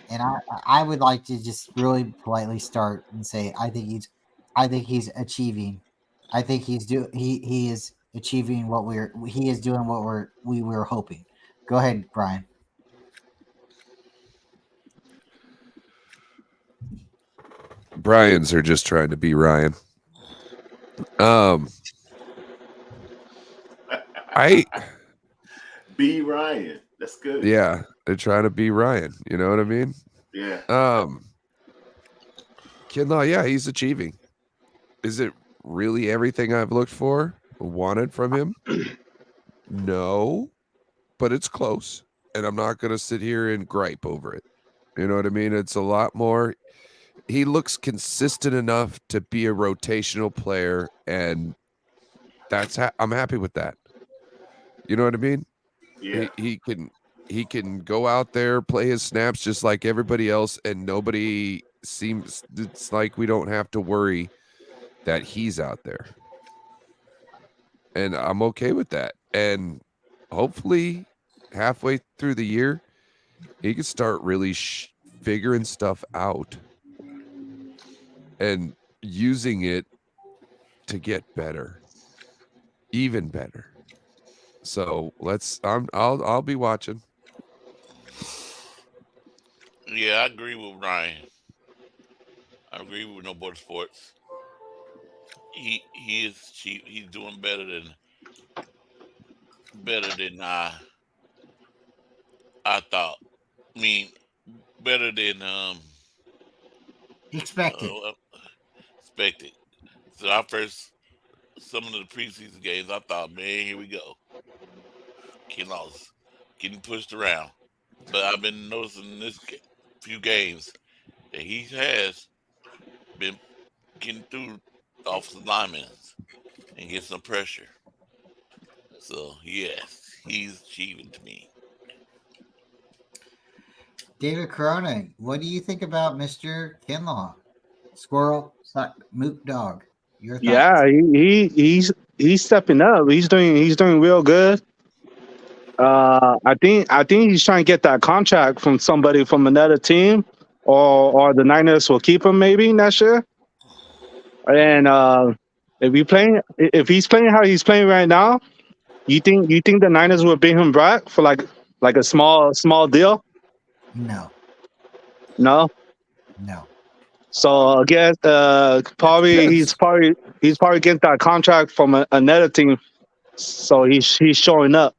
And I would like to just really politely start and say I think he's achieving. I think he is achieving what he is doing what we were hoping. Go ahead, Brian. Brian's are just trying to be Ryan. I Be Ryan. That's good. yeah, they're trying to be Ryan. You know what I mean? Yeah. Kinlaw, yeah, he's achieving. Is it really everything I've looked for, wanted from him? No, but it's close, and I'm not going to sit here and gripe over it. You know what I mean? It's a lot more. He looks consistent enough to be a rotational player, and I'm happy with that. You know what I mean? Yeah. He can go out there, play his snaps just like everybody else, and nobody seems. It's like we don't have to worry that he's out there, and I'm okay with that. And hopefully, halfway through the year, he can start really figuring stuff out and using it to get better, even better. So I'll be watching. Yeah, I agree with Ryan. I agree with No Border Sports. He is cheap. He's doing better than I thought. I mean, better than Expected. expected. So some of the preseason games, I thought, man, here we go. Kinlaw's getting pushed around. But I've been noticing this few games that he has been getting through the offensive linemen and getting some pressure. So, yes, he's achieving to me. David Corona, what do you think about Mr. Kinlaw? Squirrel, Moot Dog. Your thoughts? Yeah, he's stepping up. He's doing real good. I think he's trying to get that contract from somebody from another team, or the Niners will keep him maybe next year. And if he's playing how he's playing right now, you think the Niners will bring him back for like a small deal? No. No. So I guess probably he's probably getting that contract from another team. So he's showing up.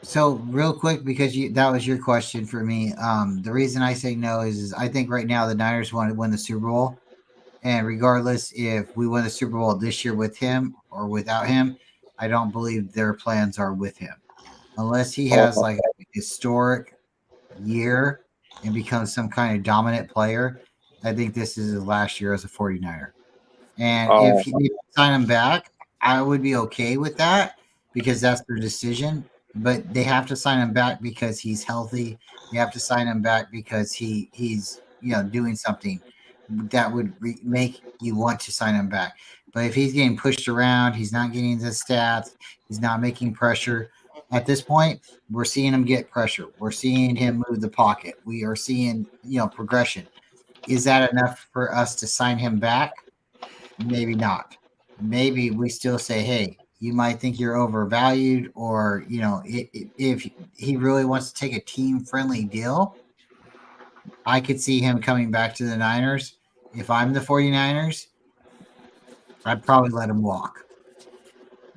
So real quick, because that was your question for me. The reason I say no is I think right now the Niners want to win the Super Bowl, and regardless if we win the Super Bowl this year with him or without him, I don't believe their plans are with him, unless he has like a historic year and becomes some kind of dominant player. I think this is his last year as a 49er, and if you sign him back, I would be okay with that because that's their decision. But they have to sign him back because he's healthy. You have to sign him back because he's doing something that would make you want to sign him back. But if he's getting pushed around, he's not getting the stats, he's not making pressure. At this point, we're seeing him get pressure. We're seeing him move the pocket. We are seeing progression. Is that enough for us to sign him back? Maybe not. Maybe we still say, hey, you might think you're overvalued, or if he really wants to take a team-friendly deal, I could see him coming back to the Niners. If I'm the 49ers, I'd probably let him walk.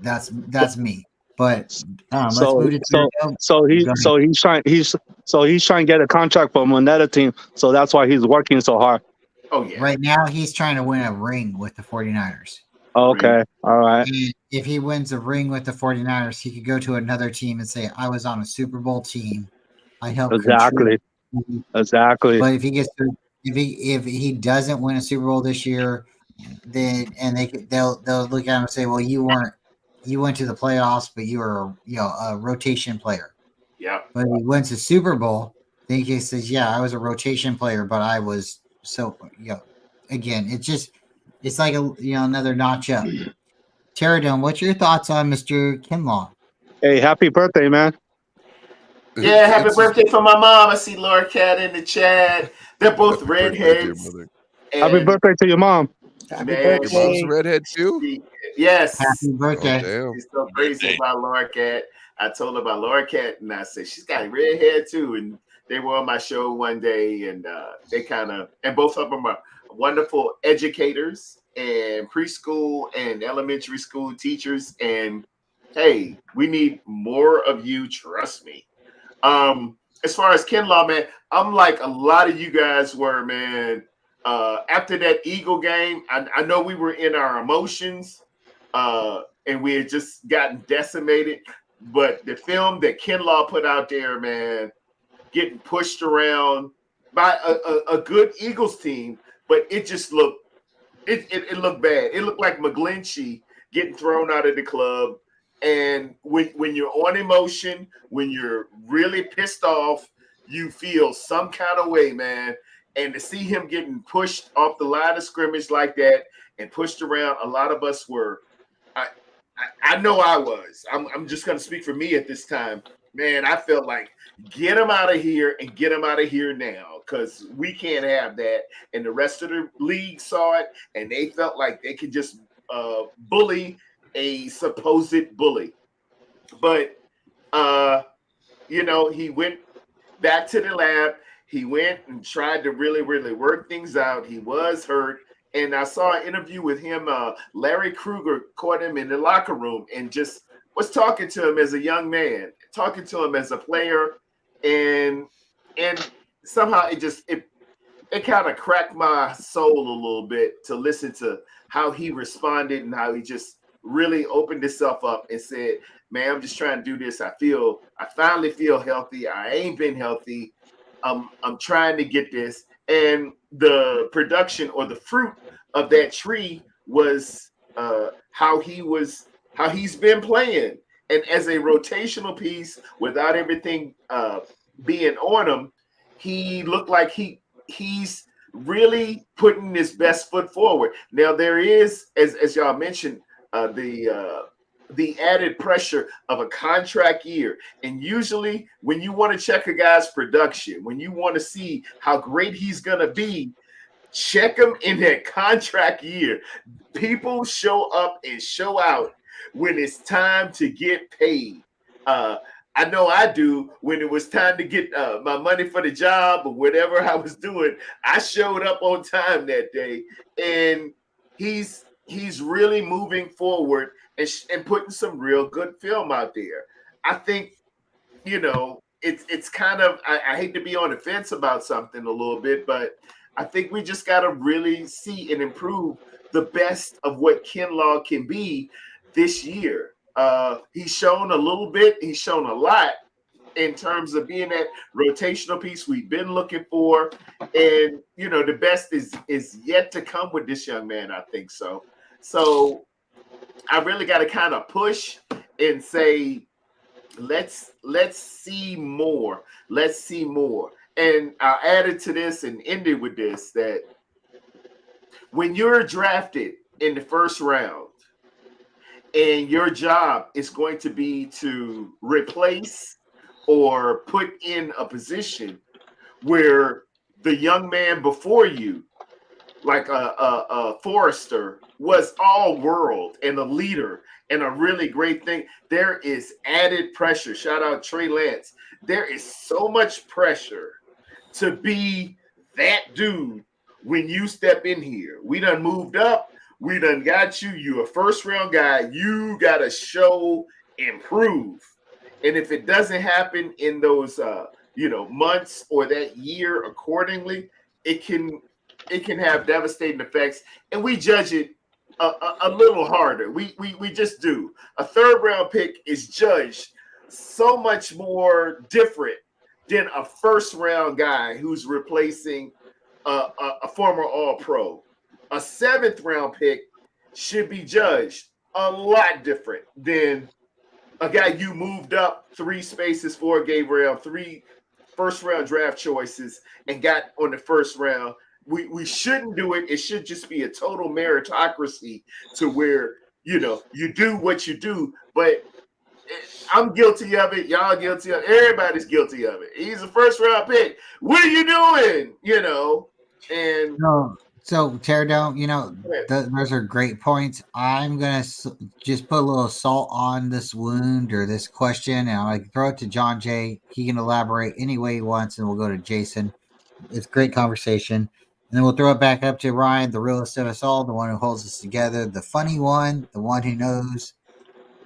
That's me. But let's move to he's trying to get a contract from another team, so that's why he's working so hard. Oh yeah. Right now, he's trying to win a ring with the 49ers. Okay. All right. And if he wins a ring with the 49ers, he could go to another team and say, I was on a Super Bowl team. I helped Exactly. But if he gets to, if he doesn't win a Super Bowl this year, then they'll look at him and say, well, you went to the playoffs, but you were a rotation player. Yeah. But if he wins a Super Bowl, then he says, yeah, I was a rotation player, but I was again, it's like another notch up. Pterodome, what's your thoughts on Mr. Kinlaw? Hey, happy birthday, man. Yeah, happy It's birthday for my mom. I see Laura Cat in the chat. They're both happy birthday to your redheads. mother. Happy And birthday to your mom. Happy man, Your mom's a birthday. redhead too? yes. Happy Oh birthday. damn. She's so crazy Birthday. about Laura Cat. I told her about Laura Cat, and I said she's got red hair too. And they were on my show one day, and they kind of, and both of them are wonderful educators and preschool and elementary school teachers. And hey, we need more of you. Trust me. As far as Kinlaw, man, I'm like a lot of you guys were, man. After that Eagle game, I know we were in our emotions, and we had just gotten decimated. But the film that Kinlaw put out there, man, getting pushed around by a good Eagles team, but it just looked it looked bad. It looked like McGlinchey getting thrown out of the club. And when you're on emotion, when you're really pissed off, you feel some kind of way, man. And to see him getting pushed off the line of scrimmage like that and pushed around, a lot of us were. I know I was. I'm just going to speak for me at this time. Man, I felt like get him out of here and get him out of here now, because we can't have that. And the rest of the league saw it, and they felt like they could just bully a supposed bully. But, he went back to the lab. He went and tried to really, really work things out. He was hurt. And I saw an interview with him. Larry Krueger caught him in the locker room and just was talking to him as a young man, talking to him as a player. And somehow it kind of cracked my soul a little bit to listen to how he responded and how he just really opened himself up and said, man, I'm just trying to do this. I finally feel healthy. I ain't been healthy. I'm trying to get this. And the production or the fruit of that tree was how he's been playing. And as a rotational piece, without everything being on him, he looked like he's really putting his best foot forward. Now there is, as y'all mentioned, the added pressure of a contract year. And usually when you want to check a guy's production, when you want to see how great he's going to be, check him in that contract year. People show up and show out when it's time to get paid. I know I do. When it was time to get my money for the job or whatever I was doing, I showed up on time that day. And he's really moving forward and putting some real good film out there. I think, it's kind of, I hate to be on the fence about something a little bit, but I think we just got to really see and improve the best of what Kinlaw can be this year. He's shown a little bit. He's shown a lot in terms of being that rotational piece we've been looking for. And, the best is yet to come with this young man, I think so. So I really got to kind of push and say, let's see more. Let's see more. And I added to this and ended with this, that when you're drafted in the first round and your job is going to be to replace or put in a position where the young man before you, like a Forrester, was all world and a leader and a really great thing, there is added pressure. Shout out Trey Lance. There is so much pressure to be that dude when you step in here. We done moved up. We done got you. You a first round guy. You got to show improve. And if it doesn't happen in those months or that year accordingly, it can have devastating effects. And we judge it a little harder. We just do. A third round pick is judged so much more different than a first round guy who's replacing a former All-Pro. A seventh round pick should be judged a lot different than a guy you moved up 3 spaces for, gave around 3 first round draft choices and got on the first round. We shouldn't do it. It should just be a total meritocracy to where, you do what you do. But I'm guilty of it. Y'all guilty of it. Everybody's guilty of it. He's a first round pick. What are you doing? And No, so Teradome, those are great points. I'm gonna just put a little salt on this wound or this question, and I'll throw it to John Jay. He can elaborate any way he wants, and we'll go to Jason. It's great conversation, and then we'll throw it back up to Ryan, the realest of us all, the one who holds us together, the funny one, the one who knows.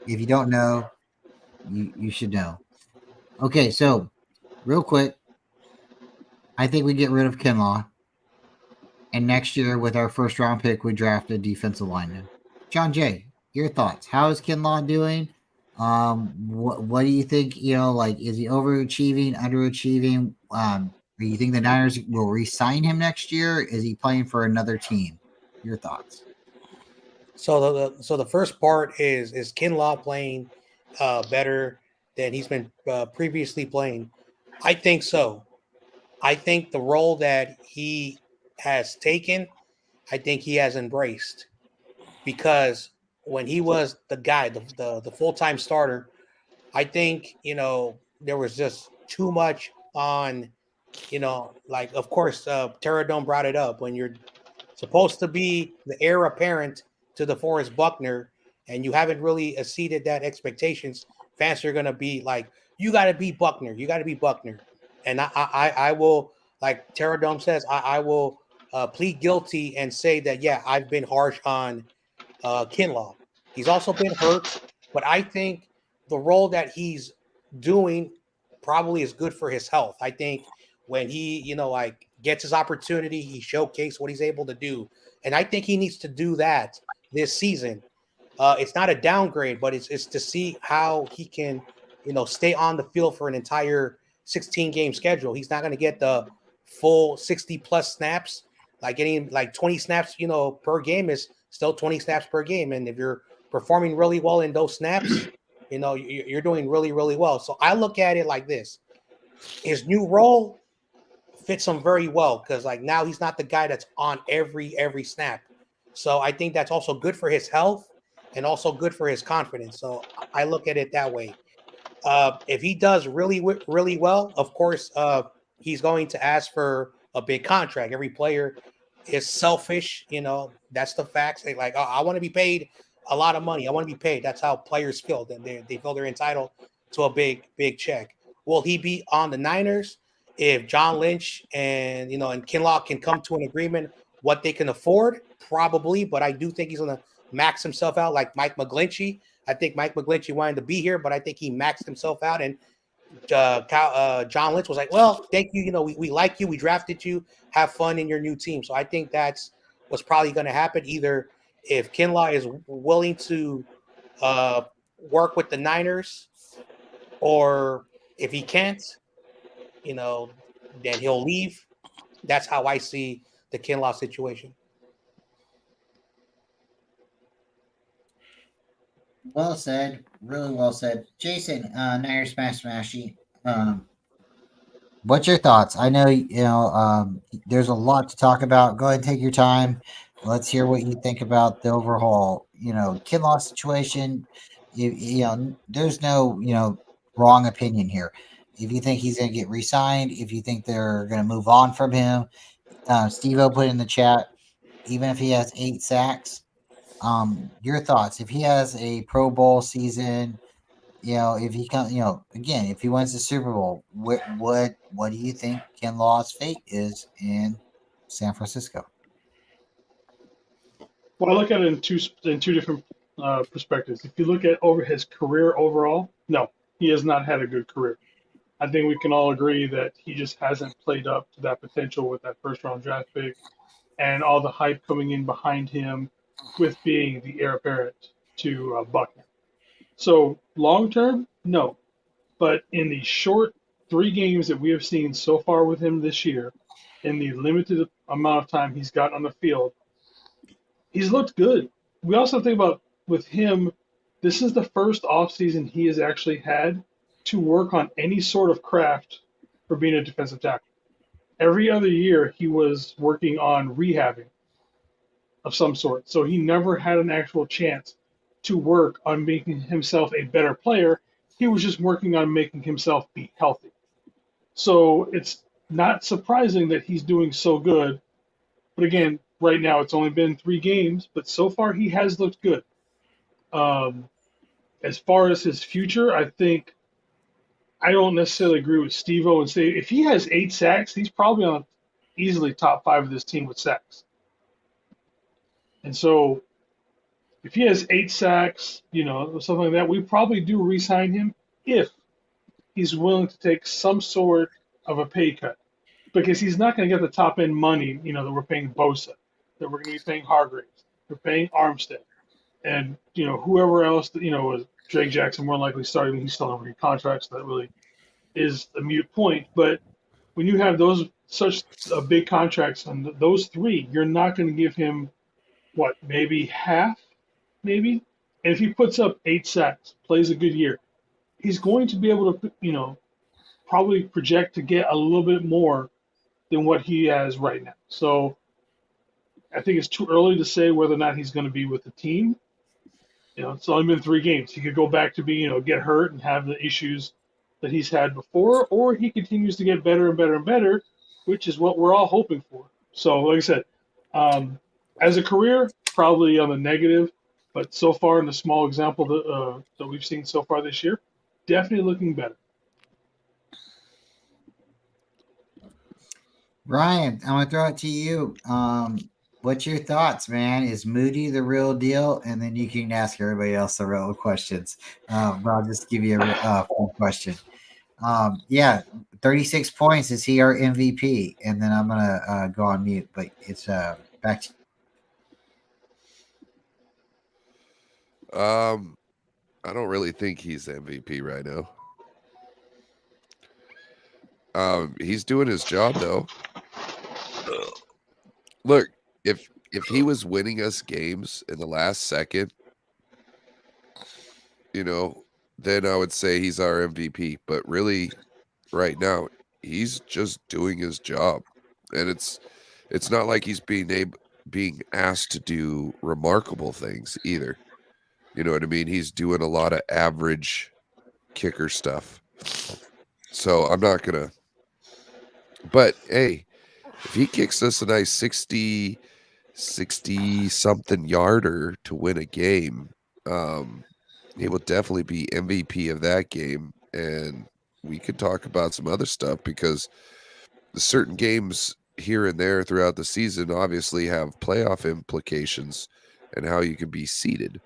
If you don't know, you should know. Okay, so real quick, I think we get rid of Kinlaw. And next year, with our first round pick, we draft a defensive lineman. John Jay, your thoughts? How is Kinlaw doing? What do you think? Is he overachieving, underachieving? Do you think the Niners will re-sign him next year? Is he playing for another team? Your thoughts? So the first part is Kinlaw playing better than he's been previously playing? I think so. I think the role that he has taken, I think he has embraced, because when he was the guy, the full-time starter, I think, there was just too much on, of course, Teradome brought it up. When you're supposed to be the heir apparent to DeForest Buckner and you haven't really exceeded that expectations, fans are going to be like, you got to be Buckner. You got to be Buckner. And I will, like Teradome says, I will plead guilty and say that, yeah, I've been harsh on Kinlaw. He's also been hurt, but I think the role that he's doing probably is good for his health. I think when he, gets his opportunity, he showcased what he's able to do. And I think he needs to do that this season. It's not a downgrade, but it's to see how he can, stay on the field for an entire 16-game schedule. He's not going to get the full 60-plus snaps. Like getting 20 snaps, per game is still 20 snaps per game. And if you're performing really well in those snaps, you're doing really, really well. So I look at it like this. His new role fits him very well because, now he's not the guy that's on every snap. So I think that's also good for his health and also good for his confidence. So I look at it that way. If he does really, really well, of course, he's going to ask for a big contract. Every player is selfish, that's the facts. They I want to be paid a lot of money. I want to be paid. That's how players feel. They feel they're entitled to a big check. Will he be on the Niners if John Lynch and and Kinlaw can come to an agreement what they can afford? Probably, but I do think he's going to max himself out like Mike McGlinchey. I think Mike McGlinchey wanted to be here, but I think he maxed himself out. And John Lynch was like, well, thank you. We like you. We drafted you. Have fun in your new team. So I think that's what's probably going to happen. Either if Kinlaw is willing to work with the Niners, or if he can't, then he'll leave. That's how I see the Kinlaw situation. Well said. Really well said. Jason, Niners Smashy. What's your thoughts? I know, there's a lot to talk about. Go ahead and take your time. Let's hear what you think about the overall, Kinlaw situation. There's no, wrong opinion here. If you think he's going to get re-signed, if you think they're going to move on from him, Steve-O put in the chat, even if he has 8 sacks, your thoughts. If he has a Pro Bowl season, if he comes, again, if he wins the Super Bowl, what do you think Kinlaw's fate is in San Francisco? Well, I look at it in two different perspectives. If you look at over his career overall, no, he has not had a good career. I think we can all agree that he just hasn't played up to that potential with that first round draft pick and all the hype coming in behind him with being the heir apparent to Buckner. So long term, no. But in the short 3 games that we have seen so far with him this year, in the limited amount of time he's gotten on the field, he's looked good. We also think about with him, this is the first offseason he has actually had to work on any sort of craft for being a defensive tackle. Every other year, he was working on rehabbing of some sort. So he never had an actual chance to work on making himself a better player He was just working on making himself be healthy. So it's not surprising that he's doing so good. But again, right now it's only been 3 games, but so far he has looked good. As far as his future, I think I don't necessarily agree with Steve-O and say if he has 8 sacks, he's probably on easily top 5 of this team with sacks. And so if he has 8 sacks, something like that, we probably do re-sign him if he's willing to take some sort of a pay cut, because he's not going to get the top end money, that we're paying Bosa, that we're going to be paying Hargraves, we're paying Armstead, and whoever else, was Drake Jackson more likely starting. He's still on rookie contract, so that really is a mute point. But when you have such big contracts on those 3, you're not going to give him maybe half, maybe. And if he puts up 8 sacks, plays a good year, he's going to be able to, probably project to get a little bit more than what he has right now. So I think it's too early to say whether or not he's going to be with the team. It's only been 3 games. He could go back to get hurt and have the issues that he's had before, or he continues to get better and better and better, which is what we're all hoping for. So, like I said, as a career, probably on the negative, but so far in the small example that we've seen so far this year, definitely looking better. Ryan, I'm gonna throw it to you. What's your thoughts, man? Is Moody the real deal? And then you can ask everybody else the real questions. But I'll just give you a full question. 36 points. Is he our MVP? And then I'm gonna go on mute. But it's back to. I don't really think he's MVP right now. He's doing his job though. Look, if he was winning us games in the last second, then I would say he's our MVP. But really, right now, he's just doing his job, and it's not like he's being asked to do remarkable things either. You know what I mean? He's doing a lot of average kicker stuff. So I'm not gonna. But hey, if he kicks us a nice 60 something yarder to win a game, he will definitely be MVP of that game. And we could talk about some other stuff, because certain games here and there throughout the season obviously have playoff implications and how you can be seeded.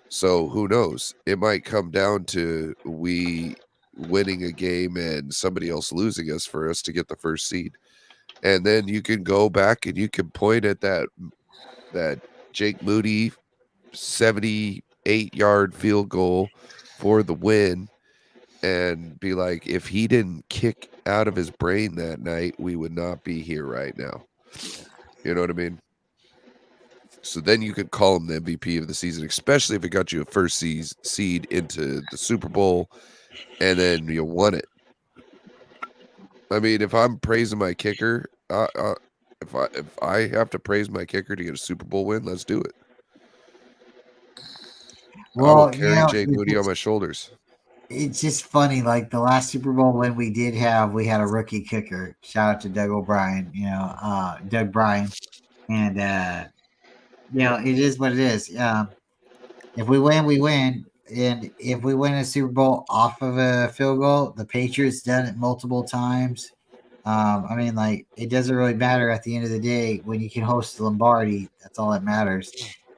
So who knows? It might come down to we winning a game and somebody else losing us for us to get the first seed. And then you can go back and you can point at that Jake Moody 78-yard field goal for the win and be like, if he didn't kick out of his brain that night, we would not be here right now. You know what I mean? So then you could call him the MVP of the season, especially if it got you a first seed into the Super Bowl and then you won it. I mean, if I'm praising my kicker, if I have to praise my kicker to get a Super Bowl win, let's do it. Well, I will carry Jake Moody on my shoulders. It's just funny. Like the last Super Bowl win we did have, we had a rookie kicker. Shout out to Doug O'Brien, Doug Bryan. And, it is what it is. If we win, we win. And if we win a Super Bowl off of a field goal, the Patriots done it multiple times. It doesn't really matter at the end of the day when you can host the Lombardi. That's all that matters.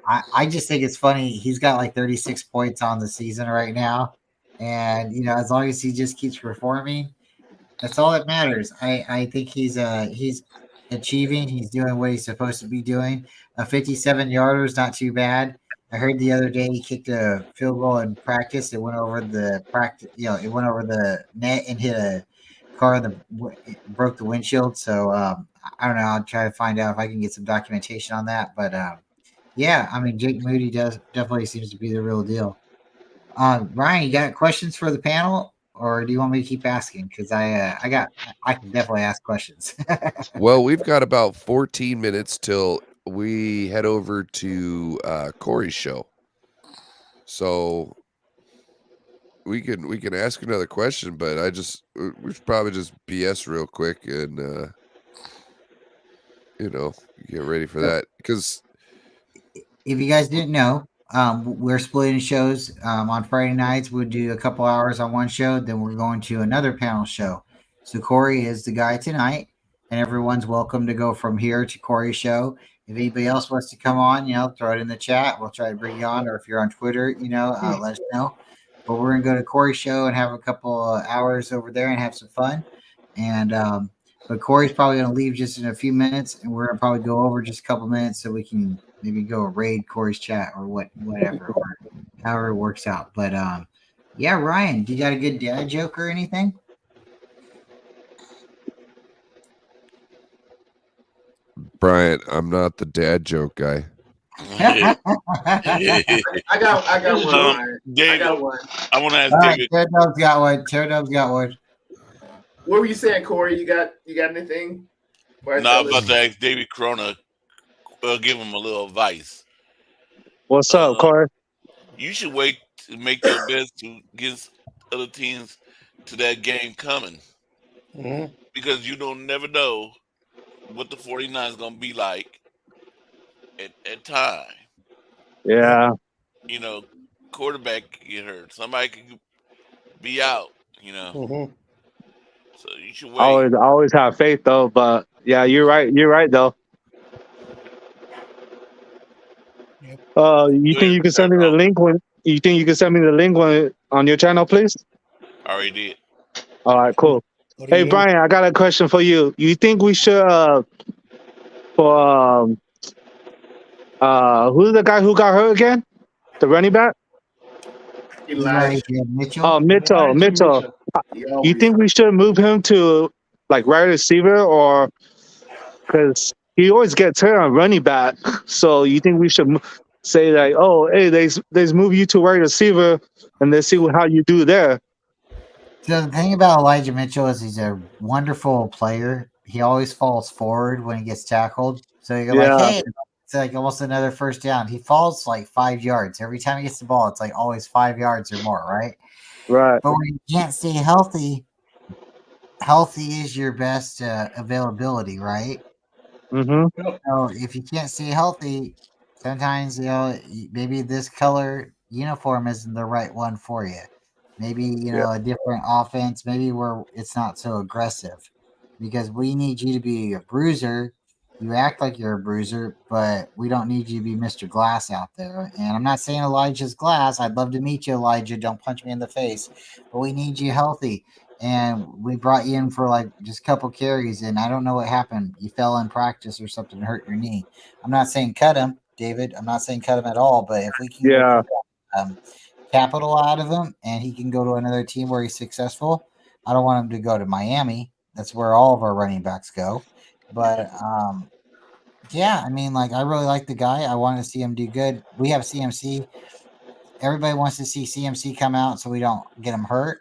I just think it's funny. He's got like 36 points on the season right now. And, as long as he just keeps performing, that's all that matters. I think he's achieving. He's doing what he's supposed to be doing. A 57-yarder is not too bad. I heard the other day he kicked a field goal in practice. It went over the it went over the net and hit a car that broke the windshield. So I don't know. I'll try to find out if I can get some documentation on that. But Jake Moody definitely seems to be the real deal. Ryan, you got questions for the panel, or do you want me to keep asking? Because I can definitely ask questions. Well, we've got about 14 minutes till we head over to Corey's show. So we can ask another question, but we should probably just BS real quick and get ready for that, because if you guys didn't know, we're splitting shows. On Friday nights, we'll do a couple hours on one show, then we're going to another panel show. So Corey is the guy tonight, and everyone's welcome to go from here to Corey's show. If anybody else wants to come on, throw it in the chat. We'll try to bring you on, or if you're on Twitter, let us know. But we're gonna go to Corey's show and have a couple hours over there and have some fun. And but Corey's probably gonna leave just in a few minutes, and we're gonna probably go over just a couple minutes so we can maybe go raid Corey's chat or whatever, or however it works out. But yeah, Ryan, do you got a good dad joke or anything? Brian, I'm not the dad joke guy. I got one. Ryan. David, I got one. I want to ask All right, David. Pterodub's got one. Pterodub's got one. What were you saying, Corey? You got anything? No, I was about to ask David Corona. Give him a little advice. What's up, Corey? You should wait to make your best to get other teams to that game coming, because you don't never know what the 49ers is gonna be like at time. Yeah. Quarterback get hurt. Somebody could be out. So you should wait. Always have faith though, but yeah, you're right. You're right though. You think you can send me the link on your channel, please? I already did. All right, cool. Hey Brian, I got a question for you. You think we should for who's the guy who got hurt again? The running back? Elijah Mitchell. Oh, Mitchell. You think we should move him to like wide receiver, or because he always gets hurt on running back? So you think we should say like, oh, hey, they move you to wide receiver and they see how you do there? So the thing about Elijah Mitchell is he's a wonderful player. He always falls forward when he gets tackled. So you're like, hey, it's like almost another first down. He falls like 5 yards. Every time he gets the ball, it's like always 5 yards or more, right? Right. But when you can't stay healthy is your best availability, right? Mm-hmm. So if you can't stay healthy, sometimes, maybe this color uniform isn't the right one for you. Maybe, a different offense, maybe where it's not so aggressive, because we need you to be a bruiser. You act like you're a bruiser, but we don't need you to be Mr. Glass out there. And I'm not saying Elijah's Glass. I'd love to meet you, Elijah. Don't punch me in the face. But we need you healthy. And we brought you in for like just a couple carries, and I don't know what happened. You fell in practice or something, hurt your knee. I'm not saying cut him, David. I'm not saying cut him at all. But if we can get capital out of him and he can go to another team where he's successful, I don't want him to go to Miami. That's where all of our running backs go. But yeah, I mean, like, I really like the guy. I want to see him do good. We have CMC. Everybody wants to see CMC come out so we don't get him hurt.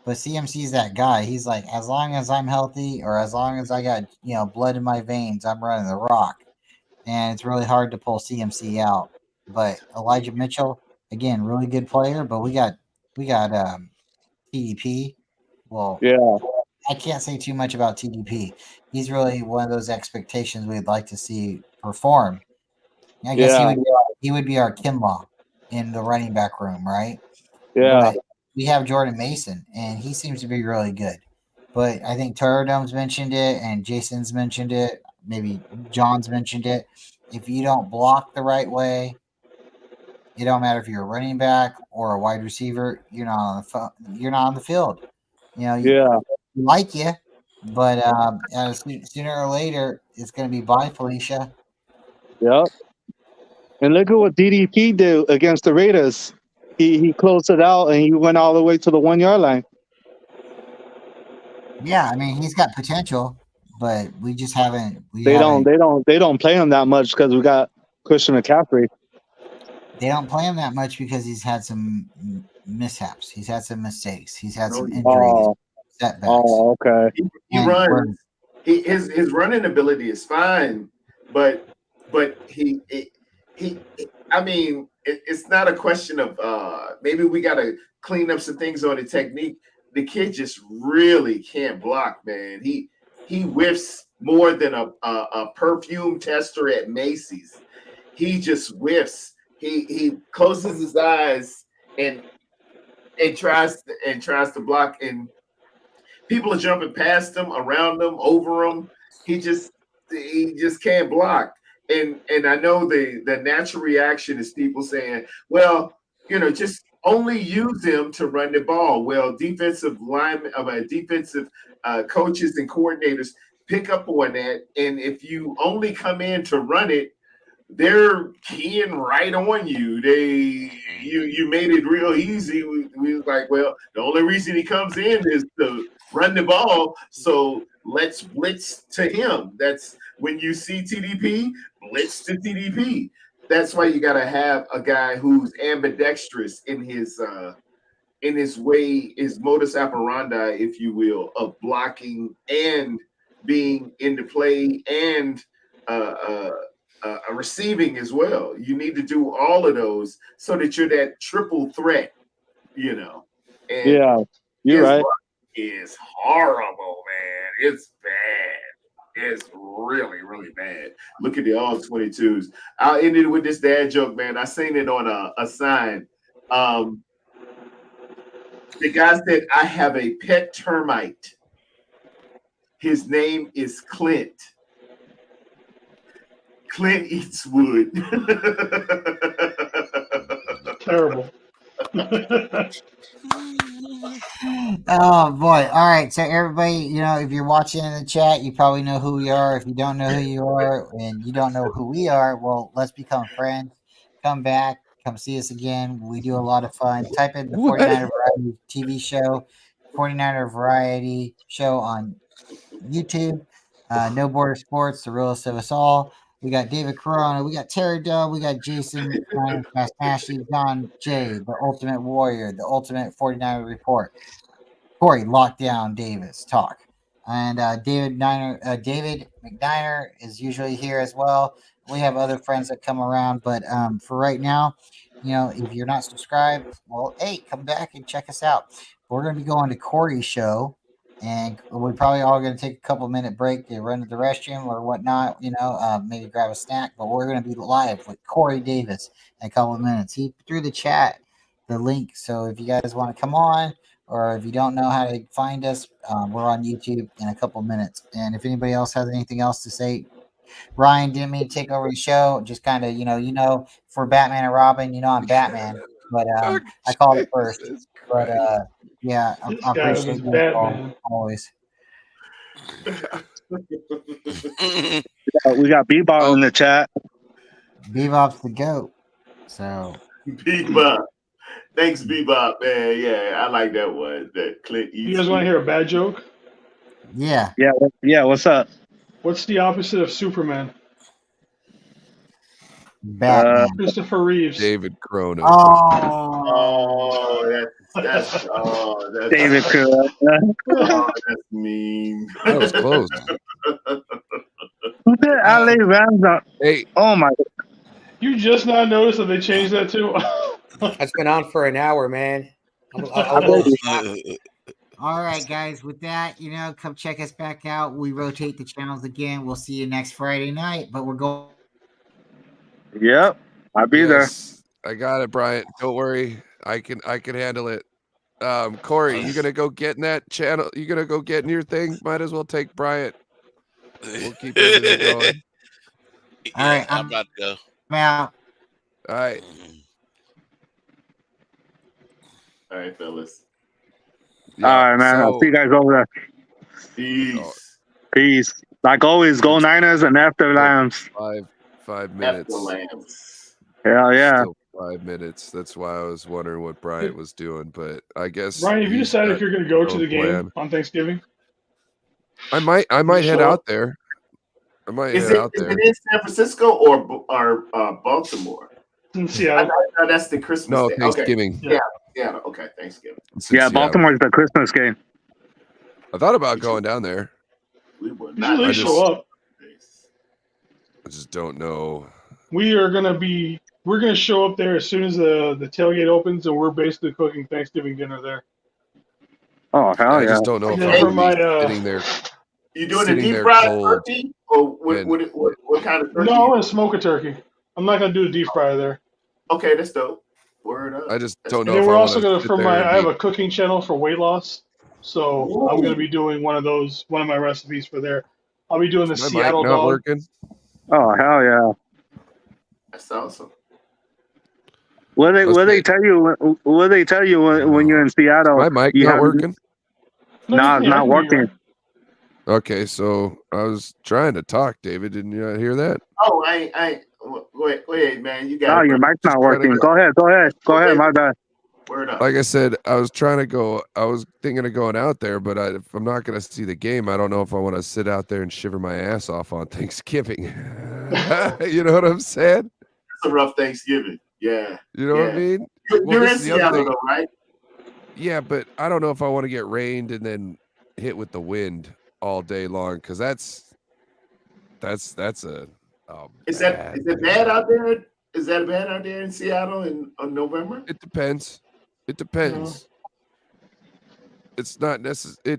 But CMC's that guy. He's like, as long as I'm healthy or as long as I got, blood in my veins, I'm running the rock. And it's really hard to pull CMC out. But Elijah Mitchell, again, really good player. But we got TDP. Well, I can't say too much about TDP. He's really one of those expectations we'd like to see perform. I guess he would be our Kinlaw in the running back room, right? Yeah. But we have Jordan Mason, and he seems to be really good. But I think Pterodom's mentioned it, and Jason's mentioned it. Maybe John's mentioned it. If you don't block the right way, it don't matter if you're a running back or a wide receiver. You're not on the field. Like you, but sooner or later it's going to be bye, Felicia. Yep. And look at what DDP did against the Raiders. He closed it out and he went all the way to the 1 yard line. Yeah, I mean, he's got potential, but we just haven't. They don't play him that much because we got Christian McCaffrey. They don't play him that much because he's had some mishaps. He's had some mistakes. He's had some injuries. Setbacks. Oh, okay. He runs. His running ability is fine, but he. I mean, it's not a question of maybe we got to clean up some things on the technique. The kid just really can't block, man. He whiffs more than a perfume tester at Macy's. He just whiffs. He closes his eyes and tries to block, and people are jumping past him, around him, over him. He just can't block. And I know the natural reaction is people saying, well, just only use him to run the ball. Well, defensive coaches and coordinators pick up on that. And if you only come in to run it, they're keying right on you. You made it real easy. We was like, well, the only reason he comes in is to run the ball. So let's blitz to him. That's when you see TDP, blitz to TDP. That's why you got to have a guy who's ambidextrous in his way, his modus operandi, if you will, of blocking and being into play and receiving as well. You need to do all of those so that you're that triple threat, And yeah, you're right. It's horrible, man. It's bad. It's really, really bad. Look at the all 22s. I'll end it with this dad joke, man. I seen it on a sign. The guy said, I have a pet termite. His name is Clint. Clint Eastwood. Terrible. Oh boy. All right. So everybody, if you're watching in the chat, you probably know who we are. If you don't know who you are and you don't know who we are, well, let's become friends. Come back. Come see us again. We do a lot of fun. Type in the 49er Variety TV show, 49er Variety show on YouTube. No Border Sports, the realest of us all. We got David Corona, we got Terry Dove, we got Jason Ashley, John Jay, the Ultimate Warrior, the Ultimate 49er Report. Corey, Lockdown Davis, talk. And David McNiner is usually here as well. We have other friends that come around, but for right now, if you're not subscribed, well, hey, come back and check us out. We're going to be going to Corey's show. And we're probably all going to take a couple-minute break to run to the restroom or whatnot, maybe grab a snack. But we're going to be live with Corey Davis in a couple of minutes. He threw the chat the link. So if you guys want to come on or if you don't know how to find us, we're on YouTube in a couple of minutes. And if anybody else has anything else to say, Ryan didn't mean to take over the show. Just kind of, for Batman and Robin, I'm Batman. But I called it first. But yeah, I appreciate you always. We got Bebop in the chat. Bebop's the GOAT. So Bebop. Thanks, Bebop, man. Yeah, I like that one. That Clint Eastwood. You guys want to hear a bad joke? Yeah. Yeah, what's up? What's the opposite of Superman? Batman. Christopher Reeves. David Corona. Oh, that's David Corona. Oh, that's mean. That was close. Who did LA Rams on? Hey, oh my! You just not noticed that they changed that too? That's been on for an hour, man. All right, guys. With that, come check us back out. We rotate the channels again. We'll see you next Friday night. But we're going. Yep, I'll be there. I got it, Bryant. Don't worry. I can handle it. Corey, you gonna go get in that channel? You gonna go get in your thing? Might as well take Bryant. We'll keep everything going. All right, I'm about to go. I'm out. All right. All right, fellas. All right, man. I'll see you guys over there. Peace. Peace. Like always, go Niners and after Lambs. 5 minutes. After Lambs. Hell yeah. Still 5 minutes. That's why I was wondering what Bryant was doing, but I guess. Ryan, have you he's decided got if you're going to go his to the own game plan. on Thanksgiving? I might head out there. I might Is head it out there. in San Francisco or Baltimore? In Seattle. No, that's the Christmas No, day. Thanksgiving. Okay. Yeah. Okay. Thanksgiving. It's in Yeah, Seattle. Baltimore's the Christmas game. I thought about going down there. We will You not. should at least show up. I just don't know. We are going to be we're gonna show up there as soon as the tailgate opens, and we're basically cooking Thanksgiving dinner there. Oh hell I yeah! just don't know if And I'm then for gonna be my sitting there. You doing a Sitting deep there fried cold turkey, or and what kind of turkey? no, I'm gonna smoke a turkey. I'm not gonna do a deep fryer there. Okay, that's dope. Word up. I just That's don't And know then if we're I also want to gonna sit there and I have be. a cooking channel for weight loss, so I'm gonna Ooh, be doing one of my recipes for there. I'll be doing the Is my mic Seattle not dog. working? Oh hell yeah! that's awesome. What they Must be. tell you? What they tell you when you're in Is Seattle? my mic You not have working? No, no, it's yeah, I not can hear you, working. Ryan. Okay, so I was trying to talk, David. Didn't you not hear that? Oh, wait, man, you got No, it, your bro. mic's Just not trying to working. go. Go ahead. My bad. Word up. Like I said, I was trying to go. I was thinking of going out there, but if I'm not going to see the game, I don't know if I want to sit out there and shiver my ass off on Thanksgiving. You know what I'm saying? It's a rough Thanksgiving. Yeah, You know what I yeah. mean? Well, You're this in is the other Seattle thing. though, right? Yeah, but I don't know if I want to get rained and then hit with the wind all day long because that's a Is bad it bad thing. out there? Is that bad out there in Seattle in November? It depends. It No. depends. It's not necessary.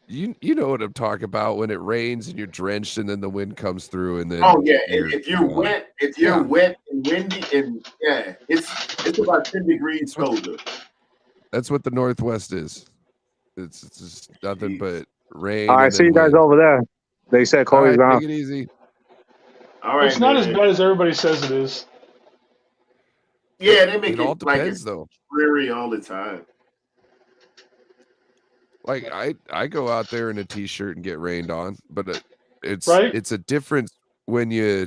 You know what I'm talking about when it rains and you're drenched and then the wind comes through and then Oh yeah, if you're gone. wet, if you're Yeah. wet and windy, and yeah, it's about 10 degrees colder. That's what the Northwest is. It's just nothing Jeez. but rain All right, and see then you guys wind. over there. They said All Cody's right, gone. take it easy. All right, It's not as man. bad as everybody says it is. Yeah, they make It all it like depends it's though. dreary all the time. Like I go out there in a t-shirt and get rained on, but it's Right? a difference when you're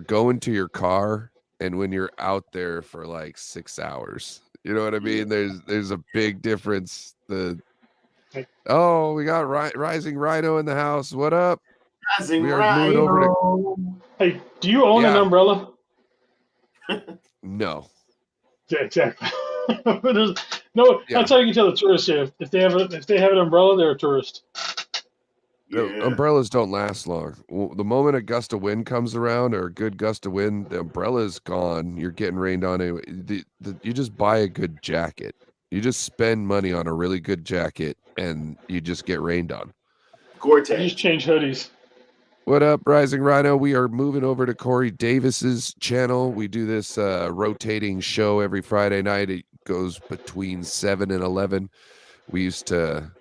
going to your car and when you're out there for like 6 hours. You know what I Yeah. mean? There's a big difference. Like, We got Rising Rhino in the house. What up? Rising We are moving over to Rhino. hey, do you own an Yeah. umbrella? No. Yeah, exactly. No, Yeah. that's how you can tell the tourists here. If they have an umbrella, they're a tourist. The Yeah. umbrellas don't last long. The moment a gust of wind comes around or a good gust of wind, the umbrella's gone. You're getting rained on anyway. You just buy a good jacket. You just spend money on a really good jacket and you just get rained on. You Gore-Tex. just change hoodies. What up, Rising Rhino? We are moving over to Corey Davis's channel. We do this rotating show every Friday night. It goes between 7 and 11. We used to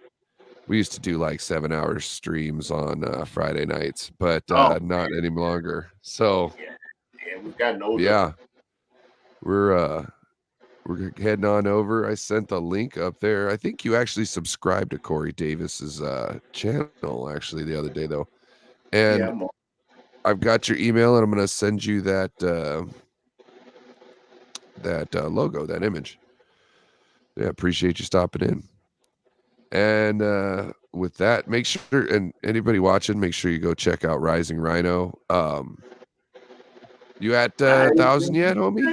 do like 7-hour streams on Friday nights, but not any longer. So Yeah, we've gotten older. yeah, we're heading on over. I sent the link up there. I think you actually subscribed to Corey Davis's channel actually the other day though, and Yeah, I've got your email and I'm gonna send you that logo, that image. Yeah, appreciate you stopping in. And with that, make sure, and anybody watching, make sure you go check out Rising Rhino. You at 1,000 yet, homie?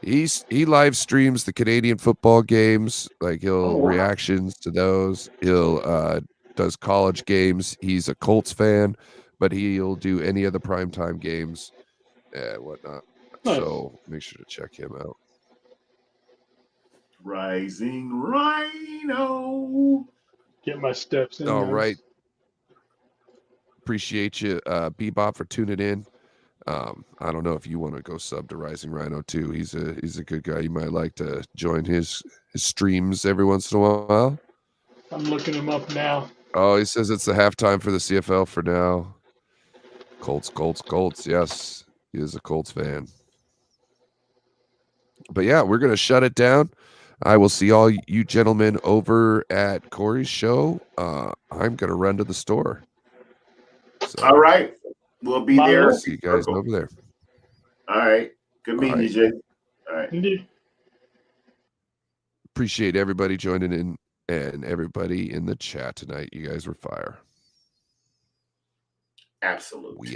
He live streams the Canadian football games, like he'll reactions to those. He'll does college games. He's a Colts fan, but he'll do any of the primetime games and whatnot. Nice. So make sure to check him out. Rising Rhino. Get my steps in. All guys. right. Appreciate you, Bebop, for tuning in. I don't know if you want to go sub to Rising Rhino too. He's a good guy. You might like to join his streams every once in a while. I'm looking him up now. Oh, he says it's the halftime for the CFL for now. Colts. Yes, he is a Colts fan. But yeah, we're gonna shut it down. I will see all you gentlemen over at Corey's show. I'm gonna run to the store. So, All right. We'll be Bye. there. see you guys over there. All right. Good meeting All you, Jay. All right. Indeed. Appreciate everybody joining in and everybody in the chat tonight. You guys were fire. Absolutely. We